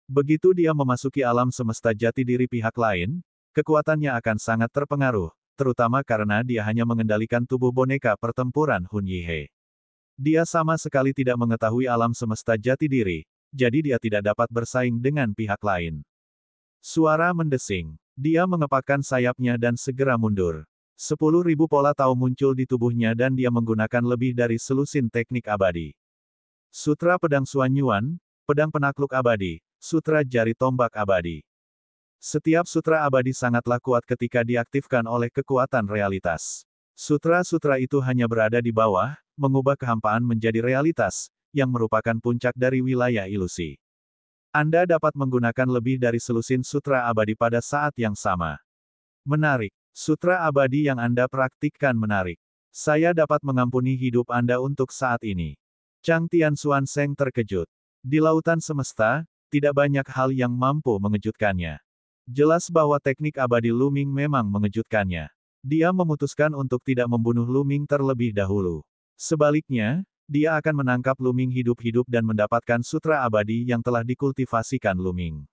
Begitu dia memasuki alam semesta jati diri pihak lain, kekuatannya akan sangat terpengaruh, terutama karena dia hanya mengendalikan tubuh boneka pertempuran Hun Yihe. Dia sama sekali tidak mengetahui alam semesta jati diri, jadi dia tidak dapat bersaing dengan pihak lain. Suara mendesing. Dia mengepakkan sayapnya dan segera mundur. 10.000 pola Tao muncul di tubuhnya dan dia menggunakan lebih dari selusin teknik abadi. Sutra Pedang Xuan Yuan, Pedang Penakluk Abadi, Sutra Jari Tombak Abadi. Setiap sutra abadi sangatlah kuat ketika diaktifkan oleh kekuatan realitas. Sutra-sutra itu hanya berada di bawah, mengubah kehampaan menjadi realitas, yang merupakan puncak dari wilayah ilusi. Anda dapat menggunakan lebih dari selusin sutra abadi pada saat yang sama. Menarik. Sutra abadi yang Anda praktikkan menarik. Saya dapat mengampuni hidup Anda untuk saat ini. Chang Tianxuan Zeng terkejut. Di lautan semesta, tidak banyak hal yang mampu mengejutkannya. Jelas bahwa teknik abadi Lu Ming memang mengejutkannya. Dia memutuskan untuk tidak membunuh Lu Ming terlebih dahulu. Sebaliknya, dia akan menangkap Lu Ming hidup-hidup dan mendapatkan sutra abadi yang telah dikultivasikan Lu Ming.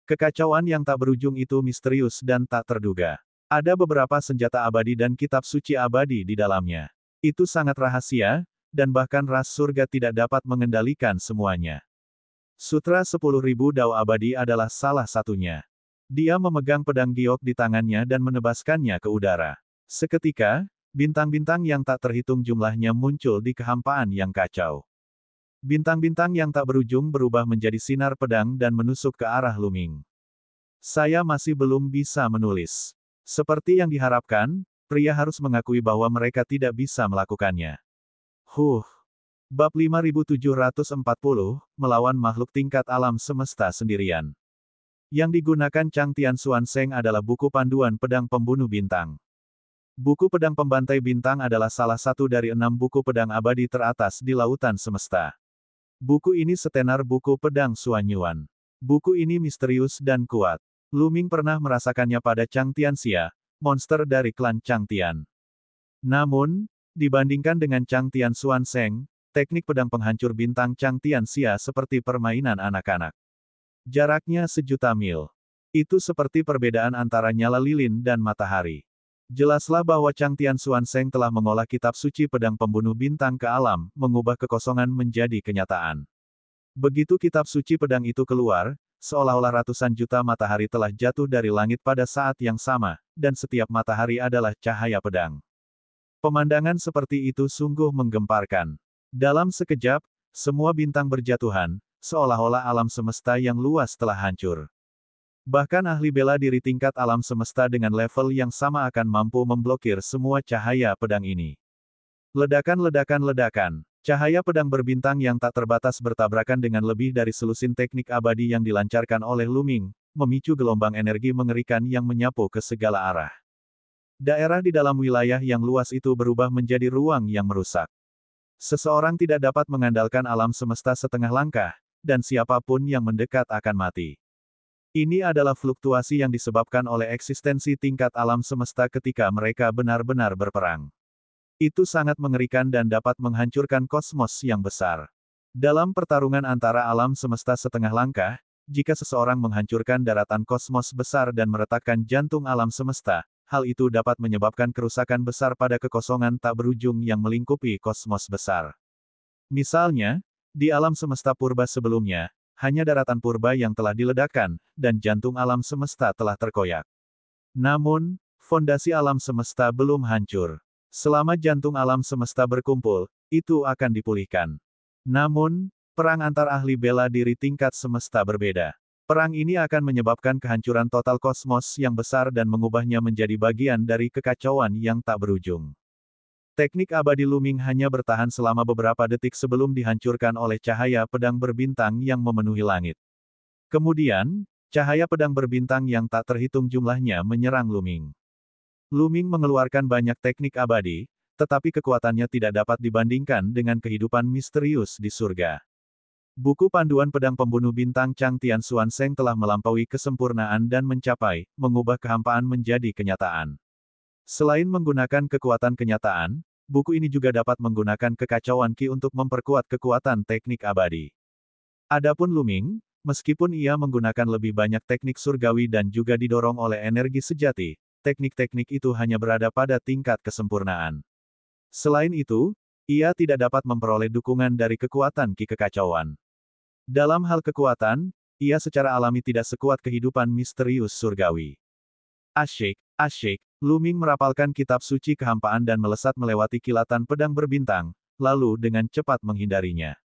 Kekacauan yang tak berujung itu misterius dan tak terduga. Ada beberapa senjata abadi dan kitab suci abadi di dalamnya. Itu sangat rahasia, dan bahkan ras surga tidak dapat mengendalikan semuanya. Sutra 10.000 Dao abadi adalah salah satunya. Dia memegang pedang giok di tangannya dan menebaskannya ke udara. Seketika, bintang-bintang yang tak terhitung jumlahnya muncul di kehampaan yang kacau. Bintang-bintang yang tak berujung berubah menjadi sinar pedang dan menusuk ke arah Lu Ming. Saya masih belum bisa menulis. Seperti yang diharapkan, pria harus mengakui bahwa mereka tidak bisa melakukannya. Bab 5740, melawan makhluk tingkat alam semesta sendirian. Yang digunakan Chang Tianxuan Zeng adalah buku panduan pedang pembunuh bintang. Buku Pedang Pembantai Bintang adalah salah satu dari 6 buku pedang abadi teratas di lautan semesta. Buku ini setenar buku pedang Xuan Yuan. Buku ini misterius dan kuat. Lu Ming pernah merasakannya pada Chang Tianxia, monster dari klan Chang Tian. Namun, dibandingkan dengan Chang Tianxuan Zeng, teknik pedang penghancur bintang Chang Tianxia seperti permainan anak-anak. Jaraknya 1.000.000 mil. Itu seperti perbedaan antara nyala lilin dan matahari. Jelaslah bahwa Chang Tianxuan Zeng telah mengolah kitab suci pedang pembunuh bintang ke alam, mengubah kekosongan menjadi kenyataan. Begitu kitab suci pedang itu keluar, seolah-olah ratusan juta matahari telah jatuh dari langit pada saat yang sama, dan setiap matahari adalah cahaya pedang. Pemandangan seperti itu sungguh menggemparkan. Dalam sekejap, semua bintang berjatuhan, seolah-olah alam semesta yang luas telah hancur. Bahkan ahli bela diri tingkat alam semesta dengan level yang sama akan mampu memblokir semua cahaya pedang ini. Ledakan-ledakan-ledakan. Cahaya pedang berbintang yang tak terbatas bertabrakan dengan lebih dari selusin teknik abadi yang dilancarkan oleh Lu Ming, memicu gelombang energi mengerikan yang menyapu ke segala arah. Daerah di dalam wilayah yang luas itu berubah menjadi ruang yang merusak. Seseorang tidak dapat mengandalkan alam semesta setengah langkah, dan siapapun yang mendekat akan mati. Ini adalah fluktuasi yang disebabkan oleh eksistensi tingkat alam semesta ketika mereka benar-benar berperang. Itu sangat mengerikan dan dapat menghancurkan kosmos yang besar. Dalam pertarungan antara alam semesta setengah langkah, jika seseorang menghancurkan daratan kosmos besar dan meretakkan jantung alam semesta, hal itu dapat menyebabkan kerusakan besar pada kekosongan tak berujung yang melingkupi kosmos besar. Misalnya, di alam semesta purba sebelumnya, hanya daratan purba yang telah diledakkan, dan jantung alam semesta telah terkoyak. Namun, Fondasi alam semesta belum hancur. Selama jantung alam semesta berkumpul, itu akan dipulihkan. Namun, perang antar ahli bela diri tingkat semesta berbeda. Perang ini akan menyebabkan kehancuran total kosmos yang besar dan mengubahnya menjadi bagian dari kekacauan yang tak berujung. Teknik abadi looming hanya bertahan selama beberapa detik sebelum dihancurkan oleh cahaya pedang berbintang yang memenuhi langit. Kemudian, cahaya pedang berbintang yang tak terhitung jumlahnya menyerang looming. Looming mengeluarkan banyak teknik abadi, tetapi kekuatannya tidak dapat dibandingkan dengan kehidupan misterius di surga. Buku panduan pedang pembunuh bintang Chang Tianxuan Sheng telah melampaui kesempurnaan dan mengubah kehampaan menjadi kenyataan. Selain menggunakan kekuatan kenyataan, buku ini juga dapat menggunakan kekacauan Qi untuk memperkuat kekuatan teknik abadi. Adapun looming, meskipun ia menggunakan lebih banyak teknik surgawi dan juga didorong oleh energi sejati, teknik-teknik itu hanya berada pada tingkat kesempurnaan. Selain itu, ia tidak dapat memperoleh dukungan dari kekuatan Qi kekacauan. Dalam hal kekuatan, ia secara alami tidak sekuat kehidupan misterius surgawi. Asyik, looming merapalkan kitab suci kehampaan dan melesat melewati kilatan pedang berbintang, lalu dengan cepat menghindarinya.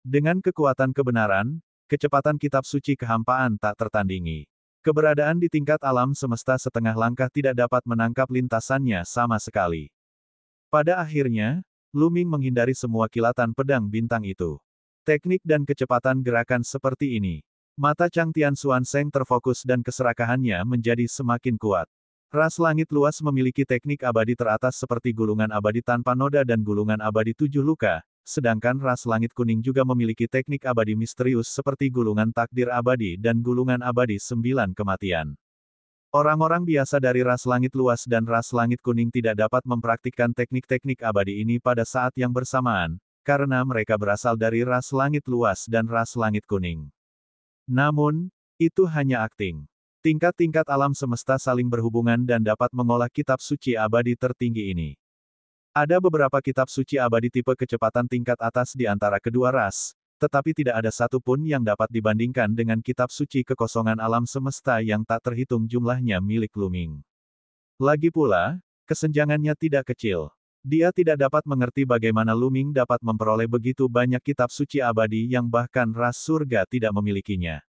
Dengan kekuatan kebenaran, kecepatan kitab suci kehampaan tak tertandingi. Keberadaan di tingkat alam semesta setengah langkah tidak dapat menangkap lintasannya sama sekali. Pada akhirnya, looming menghindari semua kilatan pedang bintang itu. Teknik dan kecepatan gerakan seperti ini. Mata Chang Tianxuan Sheng terfokus dan keserakahannya menjadi semakin kuat. Ras langit luas memiliki teknik abadi teratas seperti gulungan abadi tanpa noda dan gulungan abadi 7 luka, sedangkan ras langit kuning juga memiliki teknik abadi misterius seperti gulungan takdir abadi dan gulungan abadi 9 kematian. Orang-orang biasa dari ras langit luas dan ras langit kuning tidak dapat mempraktikkan teknik-teknik abadi ini pada saat yang bersamaan, karena mereka berasal dari ras langit luas dan ras langit kuning. Namun, itu hanya akting. Tingkat-tingkat alam semesta saling berhubungan dan dapat mengolah kitab suci abadi tertinggi ini. Ada beberapa kitab suci abadi tipe kecepatan tingkat atas di antara kedua ras, tetapi tidak ada satupun yang dapat dibandingkan dengan kitab suci kekosongan alam semesta yang tak terhitung jumlahnya milik looming. Lagi pula, kesenjangannya tidak kecil. Dia tidak dapat mengerti bagaimana looming dapat memperoleh begitu banyak kitab suci abadi yang bahkan ras surga tidak memilikinya.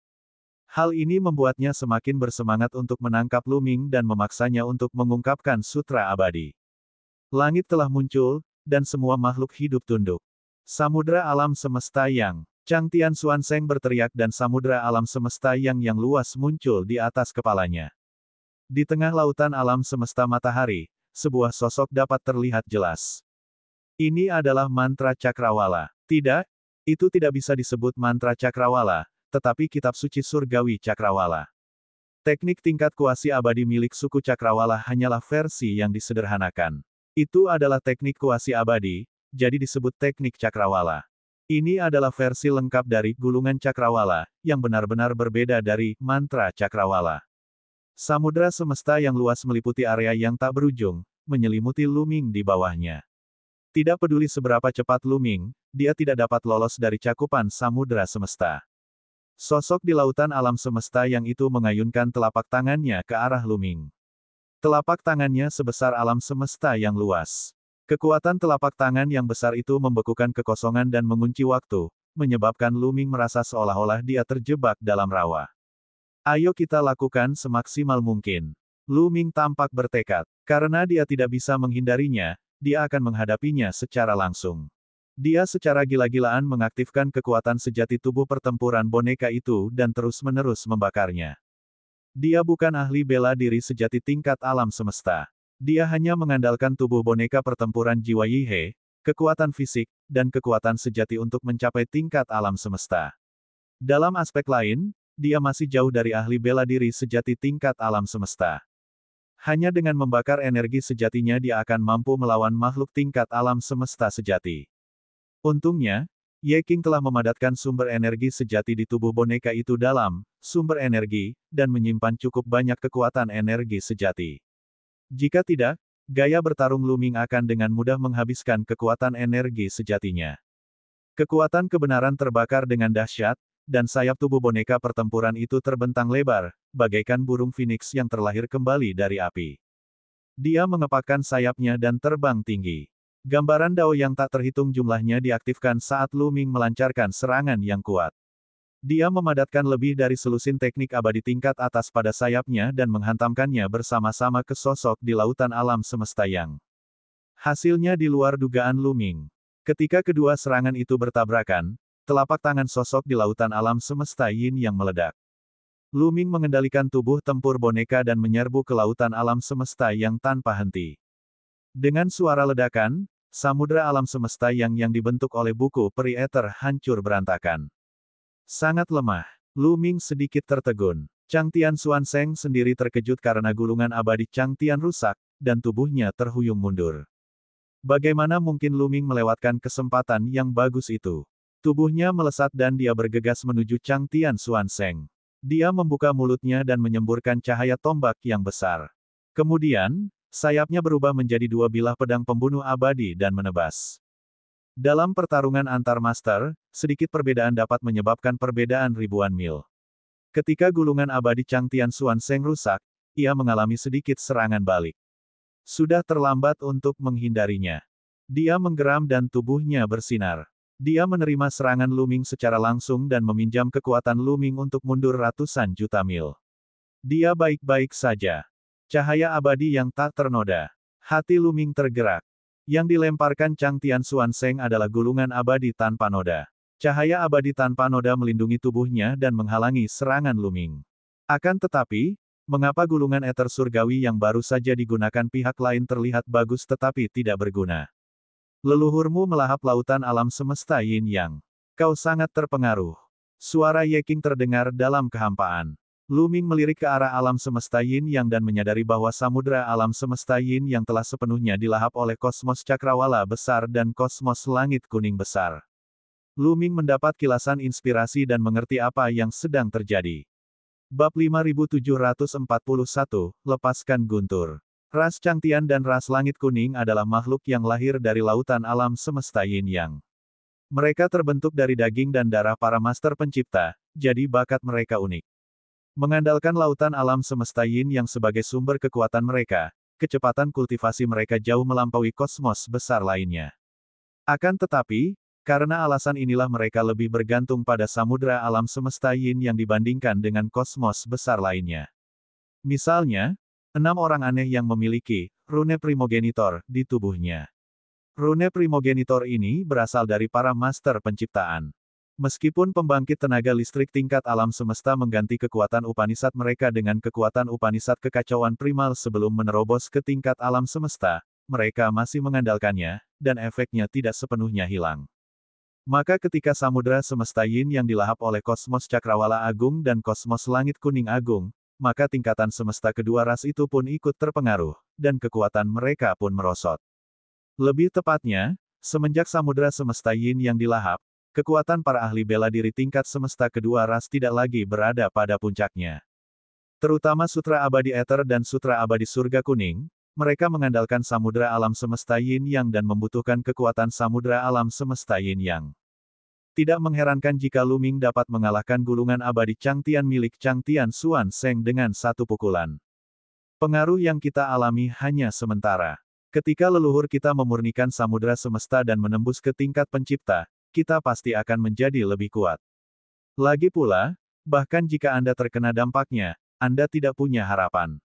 Hal ini membuatnya semakin bersemangat untuk menangkap looming dan memaksanya untuk mengungkapkan sutra abadi. Langit telah muncul, dan semua makhluk hidup tunduk. Samudra alam semesta yang, Chang Tianxuan Sheng berteriak dan samudra alam semesta yang luas muncul di atas kepalanya. Di tengah lautan alam semesta matahari, sebuah sosok dapat terlihat jelas. Ini adalah mantra Cakrawala. Tidak, itu tidak bisa disebut mantra Cakrawala, tetapi kitab suci surgawi Cakrawala. Teknik tingkat kuasi abadi milik suku Cakrawala hanyalah versi yang disederhanakan. Itu adalah teknik kuasi abadi, jadi disebut teknik Cakrawala. Ini adalah versi lengkap dari gulungan Cakrawala, yang benar-benar berbeda dari mantra Cakrawala. Samudra semesta yang luas meliputi area yang tak berujung, menyelimuti looming di bawahnya. Tidak peduli seberapa cepat looming, dia tidak dapat lolos dari cakupan samudra semesta. Sosok di lautan alam semesta yang itu mengayunkan telapak tangannya ke arah looming. Telapak tangannya sebesar alam semesta yang luas. Kekuatan telapak tangan yang besar itu membekukan kekosongan dan mengunci waktu, menyebabkan looming merasa seolah-olah dia terjebak dalam rawa. Ayo kita lakukan semaksimal mungkin. Looming tampak bertekad. Karena dia tidak bisa menghindarinya, dia akan menghadapinya secara langsung. Dia secara gila-gilaan mengaktifkan kekuatan sejati tubuh pertempuran boneka itu dan terus-menerus membakarnya. Dia bukan ahli bela diri sejati tingkat alam semesta. Dia hanya mengandalkan tubuh boneka pertempuran jiwa Yihe, kekuatan fisik, dan kekuatan sejati untuk mencapai tingkat alam semesta. Dalam aspek lain, dia masih jauh dari ahli bela diri sejati tingkat alam semesta. Hanya dengan membakar energi sejatinya dia akan mampu melawan makhluk tingkat alam semesta sejati. Untungnya, Ye King telah memadatkan sumber energi sejati di tubuh boneka itu dalam sumber energi, dan menyimpan cukup banyak kekuatan energi sejati. Jika tidak, gaya bertarung looming akan dengan mudah menghabiskan kekuatan energi sejatinya. Kekuatan kebenaran terbakar dengan dahsyat, dan sayap tubuh boneka pertempuran itu terbentang lebar, bagaikan burung phoenix yang terlahir kembali dari api. Dia mengepakkan sayapnya dan terbang tinggi. Gambaran dao yang tak terhitung jumlahnya diaktifkan saat Lu Ming melancarkan serangan yang kuat. Dia memadatkan lebih dari selusin teknik abadi tingkat atas pada sayapnya dan menghantamkannya bersama-sama ke sosok di lautan alam semesta yang. Hasilnya di luar dugaan Lu Ming. Ketika kedua serangan itu bertabrakan, telapak tangan sosok di lautan alam semesta Yin yang meledak. Lu Ming mengendalikan tubuh tempur boneka dan menyerbu ke lautan alam semesta yang tanpa henti. Dengan suara ledakan, samudra alam semesta yang dibentuk oleh buku peri Ether hancur berantakan. Sangat lemah. Lu Ming sedikit tertegun. Chang Tian Xuanzeng sendiri terkejut karena gulungan abadi Chang Tian rusak, dan tubuhnya terhuyung mundur. Bagaimana mungkin Lu Ming melewatkan kesempatan yang bagus itu? Tubuhnya melesat dan dia bergegas menuju Chang Tian Xuanzeng. Dia membuka mulutnya dan menyemburkan cahaya tombak yang besar. Kemudian, sayapnya berubah menjadi dua bilah pedang pembunuh abadi dan menebas. Dalam pertarungan antar master, sedikit perbedaan dapat menyebabkan perbedaan ribuan mil. Ketika gulungan abadi Chang Tian Xuanzeng rusak, ia mengalami sedikit serangan balik. Sudah terlambat untuk menghindarinya. Dia menggeram dan tubuhnya bersinar. Dia menerima serangan Lu Ming secara langsung dan meminjam kekuatan Lu Ming untuk mundur ratusan juta mil. Dia baik-baik saja. Cahaya abadi yang tak ternoda. Hati Lu Ming tergerak. Yang dilemparkan Chang Tian Xuanzeng adalah gulungan abadi tanpa noda. Cahaya abadi tanpa noda melindungi tubuhnya dan menghalangi serangan Lu Ming. Akan tetapi, mengapa gulungan eter surgawi yang baru saja digunakan pihak lain terlihat bagus tetapi tidak berguna? Leluhurmu melahap lautan alam semesta Yin Yang. Kau sangat terpengaruh. Suara Ye King terdengar dalam kehampaan. Lu Ming melirik ke arah alam semesta Yin Yang dan menyadari bahwa samudra alam semesta Yin Yang telah sepenuhnya dilahap oleh kosmos cakrawala besar dan kosmos langit kuning besar. Lu Ming mendapat kilasan inspirasi dan mengerti apa yang sedang terjadi. Bab 5741, Lepaskan Guntur. Ras Chang Tian dan ras langit kuning adalah makhluk yang lahir dari lautan alam semesta Yin Yang. Mereka terbentuk dari daging dan darah para master pencipta, jadi bakat mereka unik. Mengandalkan lautan alam semesta Yin Yang sebagai sumber kekuatan mereka, kecepatan kultivasi mereka jauh melampaui kosmos besar lainnya. Akan tetapi, karena alasan inilah mereka lebih bergantung pada samudra alam semesta Yin Yang dibandingkan dengan kosmos besar lainnya. Misalnya, 6 orang aneh yang memiliki rune primogenitor di tubuhnya. Rune primogenitor ini berasal dari para master penciptaan. Meskipun pembangkit tenaga listrik tingkat alam semesta mengganti kekuatan Upanishad mereka dengan kekuatan Upanishad kekacauan primal sebelum menerobos ke tingkat alam semesta, mereka masih mengandalkannya, dan efeknya tidak sepenuhnya hilang. Maka ketika samudra semesta Yin yang dilahap oleh kosmos cakrawala agung dan kosmos langit kuning agung, maka tingkatan semesta kedua ras itu pun ikut terpengaruh, dan kekuatan mereka pun merosot. Lebih tepatnya, semenjak samudra semesta Yin yang dilahap, kekuatan para ahli bela diri tingkat semesta kedua ras tidak lagi berada pada puncaknya. Terutama Sutra Abadi Ether dan Sutra Abadi Surga Kuning, mereka mengandalkan samudra alam semesta Yin Yang dan membutuhkan kekuatan samudra alam semesta Yin Yang. Tidak mengherankan jika Lu Ming dapat mengalahkan gulungan abadi Chang Tian milik Chang Tian Xuanzeng dengan satu pukulan. Pengaruh yang kita alami hanya sementara. Ketika leluhur kita memurnikan samudra semesta dan menembus ke tingkat pencipta, kita pasti akan menjadi lebih kuat. Lagi pula, bahkan jika Anda terkena dampaknya, Anda tidak punya harapan.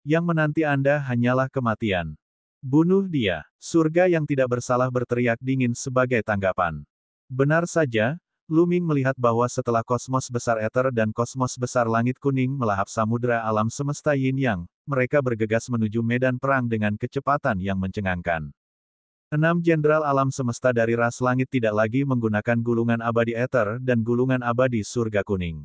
Yang menanti Anda hanyalah kematian. Bunuh dia. Surga yang tidak bersalah berteriak dingin sebagai tanggapan. Benar saja, Lu Ming melihat bahwa setelah kosmos besar Ether dan kosmos besar langit kuning melahap samudra alam semesta Yin Yang, mereka bergegas menuju medan perang dengan kecepatan yang mencengangkan. 6 jenderal alam semesta dari ras langit tidak lagi menggunakan gulungan abadi Ether dan gulungan abadi surga kuning.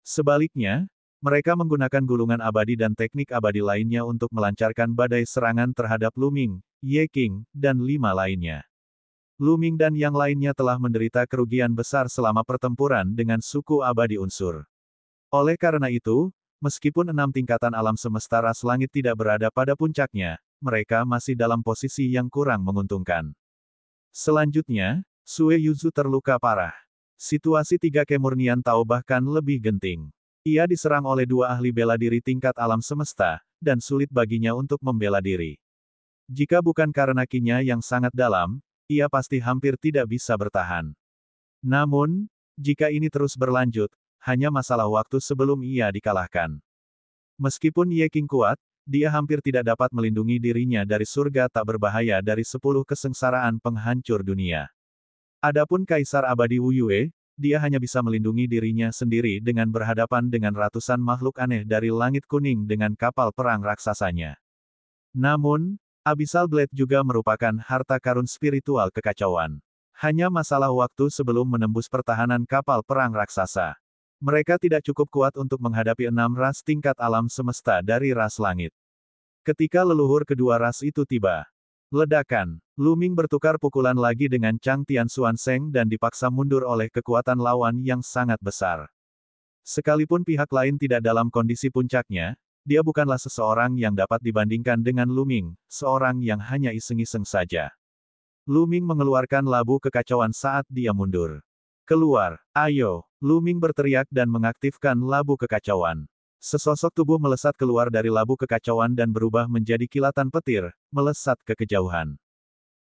Sebaliknya, mereka menggunakan gulungan abadi dan teknik abadi lainnya untuk melancarkan badai serangan terhadap Lu Ming, Ye King, dan 5 lainnya. Lu Ming dan yang lainnya telah menderita kerugian besar selama pertempuran dengan suku abadi unsur. Oleh karena itu, meskipun 6 tingkatan alam semesta ras langit tidak berada pada puncaknya, mereka masih dalam posisi yang kurang menguntungkan. Selanjutnya, Sue Yuzu terluka parah. Situasi 3 kemurnian Tao bahkan lebih genting. Ia diserang oleh 2 ahli bela diri tingkat alam semesta, dan sulit baginya untuk membela diri. Jika bukan karena kinya yang sangat dalam, ia pasti hampir tidak bisa bertahan. Namun, jika ini terus berlanjut, hanya masalah waktu sebelum ia dikalahkan. Meskipun Ye King kuat, dia hampir tidak dapat melindungi dirinya dari surga tak berbahaya dari 10 kesengsaraan penghancur dunia. Adapun Kaisar Abadi Wu Yue, dia hanya bisa melindungi dirinya sendiri dengan berhadapan dengan ratusan makhluk aneh dari langit kuning dengan kapal perang raksasanya. Namun, Abyssal Blade juga merupakan harta karun spiritual kekacauan. Hanya masalah waktu sebelum menembus pertahanan kapal perang raksasa. Mereka tidak cukup kuat untuk menghadapi 6 ras tingkat alam semesta dari ras langit. Ketika leluhur kedua ras itu tiba, ledakan, Lu Ming bertukar pukulan lagi dengan Chang Tian Xuan Sheng dan dipaksa mundur oleh kekuatan lawan yang sangat besar. Sekalipun pihak lain tidak dalam kondisi puncaknya, dia bukanlah seseorang yang dapat dibandingkan dengan Lu Ming, seorang yang hanya iseng-iseng saja. Lu Ming mengeluarkan labu kekacauan saat dia mundur. Keluar, ayo, Lu Ming berteriak dan mengaktifkan labu kekacauan. Sesosok tubuh melesat keluar dari labu kekacauan dan berubah menjadi kilatan petir, melesat ke kejauhan.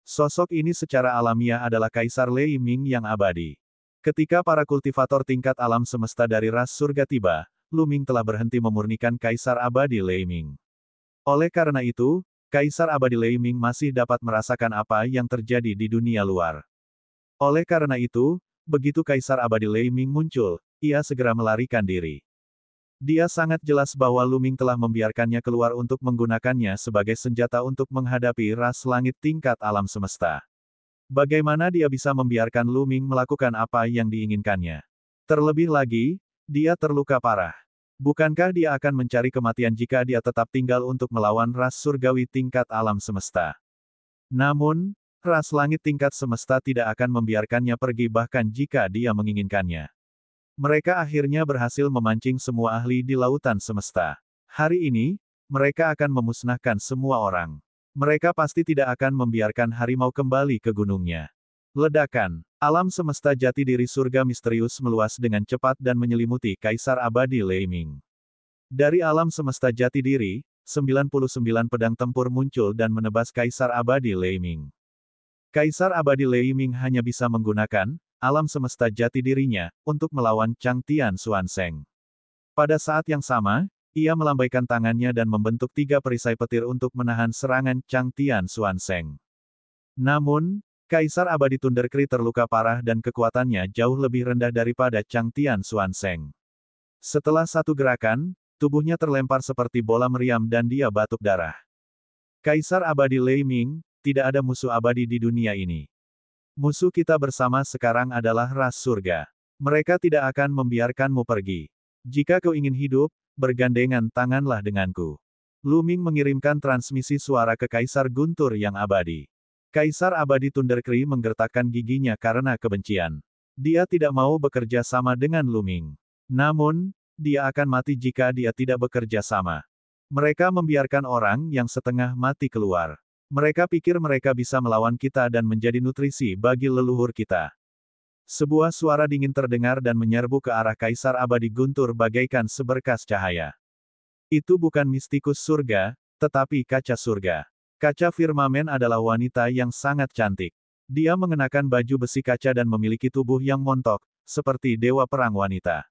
Sosok ini secara alamiah adalah Kaisar Lei Ming yang abadi. Ketika para kultivator tingkat alam semesta dari ras surga tiba, Lu Ming telah berhenti memurnikan Kaisar Abadi Lei Ming. Oleh karena itu, Kaisar Abadi Lei Ming masih dapat merasakan apa yang terjadi di dunia luar. Oleh karena itu, begitu Kaisar Abadi Lei Ming muncul, ia segera melarikan diri. Dia sangat jelas bahwa Lu Ming telah membiarkannya keluar untuk menggunakannya sebagai senjata untuk menghadapi ras langit tingkat alam semesta. Bagaimana dia bisa membiarkan Lu Ming melakukan apa yang diinginkannya? Terlebih lagi, dia terluka parah. Bukankah dia akan mencari kematian jika dia tetap tinggal untuk melawan ras surgawi tingkat alam semesta? Namun, ras langit tingkat semesta tidak akan membiarkannya pergi bahkan jika dia menginginkannya. Mereka akhirnya berhasil memancing semua ahli di lautan semesta. Hari ini, mereka akan memusnahkan semua orang. Mereka pasti tidak akan membiarkan harimau kembali ke gunungnya. Ledakan. Alam semesta jati diri surga misterius meluas dengan cepat dan menyelimuti Kaisar Abadi Lei Ming. Dari alam semesta jati diri, 99 pedang tempur muncul dan menebas Kaisar Abadi Lei Ming. Kaisar Abadi Lei Ming hanya bisa menggunakan alam semesta jati dirinya untuk melawan Chang Tian Xuan Sheng. Pada saat yang sama, ia melambaikan tangannya dan membentuk 3 perisai petir untuk menahan serangan Chang Tian Xuan Sheng. Namun, Kaisar Abadi Thundercry terluka parah dan kekuatannya jauh lebih rendah daripada Chang Tian Xuan Sheng. Setelah satu gerakan, tubuhnya terlempar seperti bola meriam dan dia batuk darah. Kaisar Abadi Lei Ming, tidak ada musuh abadi di dunia ini. Musuh kita bersama sekarang adalah ras surga. Mereka tidak akan membiarkanmu pergi. Jika kau ingin hidup, bergandengan tanganlah denganku. Lu Ming mengirimkan transmisi suara ke Kaisar Guntur yang abadi. Kaisar Abadi Thundercry menggertakkan giginya karena kebencian. Dia tidak mau bekerja sama dengan Lu Ming. Namun, dia akan mati jika dia tidak bekerja sama. Mereka membiarkan orang yang setengah mati keluar. Mereka pikir mereka bisa melawan kita dan menjadi nutrisi bagi leluhur kita. Sebuah suara dingin terdengar dan menyerbu ke arah Kaisar Abadi Guntur bagaikan seberkas cahaya. Itu bukan mistikus surga, tetapi kaca surga. Kaca firmamen adalah wanita yang sangat cantik. Dia mengenakan baju besi kaca dan memiliki tubuh yang montok, seperti dewa perang wanita.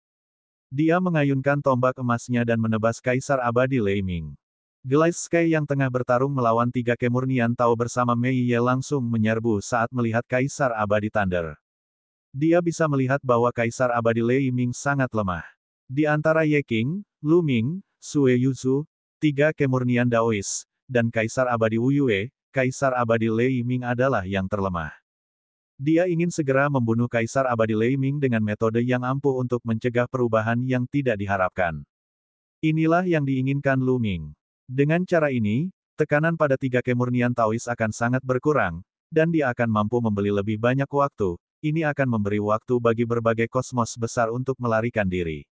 Dia mengayunkan tombak emasnya dan menebas Kaisar Abadi Lei Ming. Glass Sky yang tengah bertarung melawan 3 kemurnian Tao bersama Mei Ye langsung menyerbu saat melihat Kaisar Abadi Thunder. Dia bisa melihat bahwa Kaisar Abadi Lei Ming sangat lemah. Di antara Ye King, Lu Ming, Sue Yuzu, 3 kemurnian Daois, dan Kaisar Abadi Wu Yue, Kaisar Abadi Lei Ming adalah yang terlemah. Dia ingin segera membunuh Kaisar Abadi Lei Ming dengan metode yang ampuh untuk mencegah perubahan yang tidak diharapkan. Inilah yang diinginkan Lu Ming. Dengan cara ini, tekanan pada 3 kemurnian Taois akan sangat berkurang, dan dia akan mampu membeli lebih banyak waktu. Ini akan memberi waktu bagi berbagai kosmos besar untuk melarikan diri.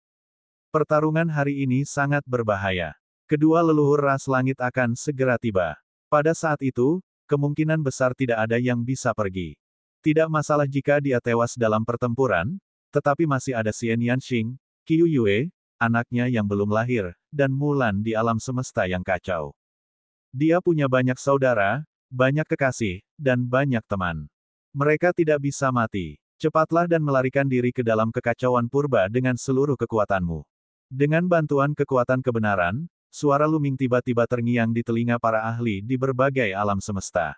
Pertarungan hari ini sangat berbahaya. Kedua leluhur ras langit akan segera tiba. Pada saat itu, kemungkinan besar tidak ada yang bisa pergi. Tidak masalah jika dia tewas dalam pertempuran, tetapi masih ada Xian Yanxing, Qiu Yue, anaknya yang belum lahir, dan Mulan di alam semesta yang kacau. Dia punya banyak saudara, banyak kekasih, dan banyak teman. Mereka tidak bisa mati. Cepatlah dan melarikan diri ke dalam kekacauan purba dengan seluruh kekuatanmu. Dengan bantuan kekuatan kebenaran, suara Luming tiba-tiba terngiang di telinga para ahli di berbagai alam semesta.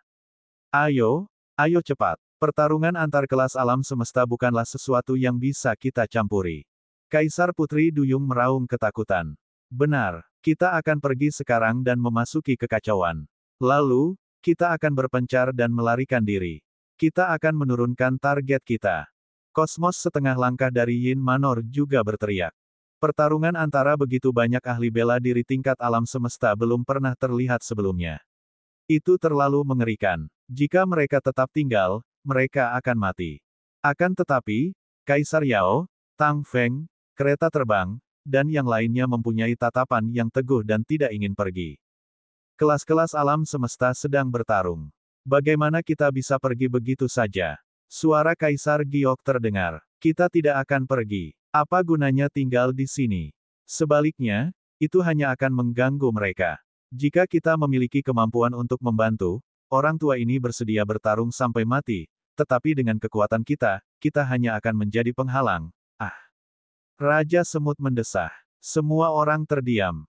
Ayo, ayo cepat. Pertarungan antar kelas alam semesta bukanlah sesuatu yang bisa kita campuri. Kaisar Putri Duyung meraung ketakutan. Benar, kita akan pergi sekarang dan memasuki kekacauan. Lalu, kita akan berpencar dan melarikan diri. Kita akan menurunkan target kita. Kosmos setengah langkah dari Yin Manor juga berteriak. Pertarungan antara begitu banyak ahli bela diri tingkat alam semesta belum pernah terlihat sebelumnya. Itu terlalu mengerikan. Jika mereka tetap tinggal, mereka akan mati. Akan tetapi, Kaisar Yao, Tang Feng, kereta terbang, dan yang lainnya mempunyai tatapan yang teguh dan tidak ingin pergi. Kelas-kelas alam semesta sedang bertarung. Bagaimana kita bisa pergi begitu saja? Suara Kaisar Giok terdengar. Kita tidak akan pergi. Apa gunanya tinggal di sini? Sebaliknya, itu hanya akan mengganggu mereka. Jika kita memiliki kemampuan untuk membantu, orang tua ini bersedia bertarung sampai mati, tetapi dengan kekuatan kita, kita hanya akan menjadi penghalang. Ah! Raja Semut mendesah. Semua orang terdiam.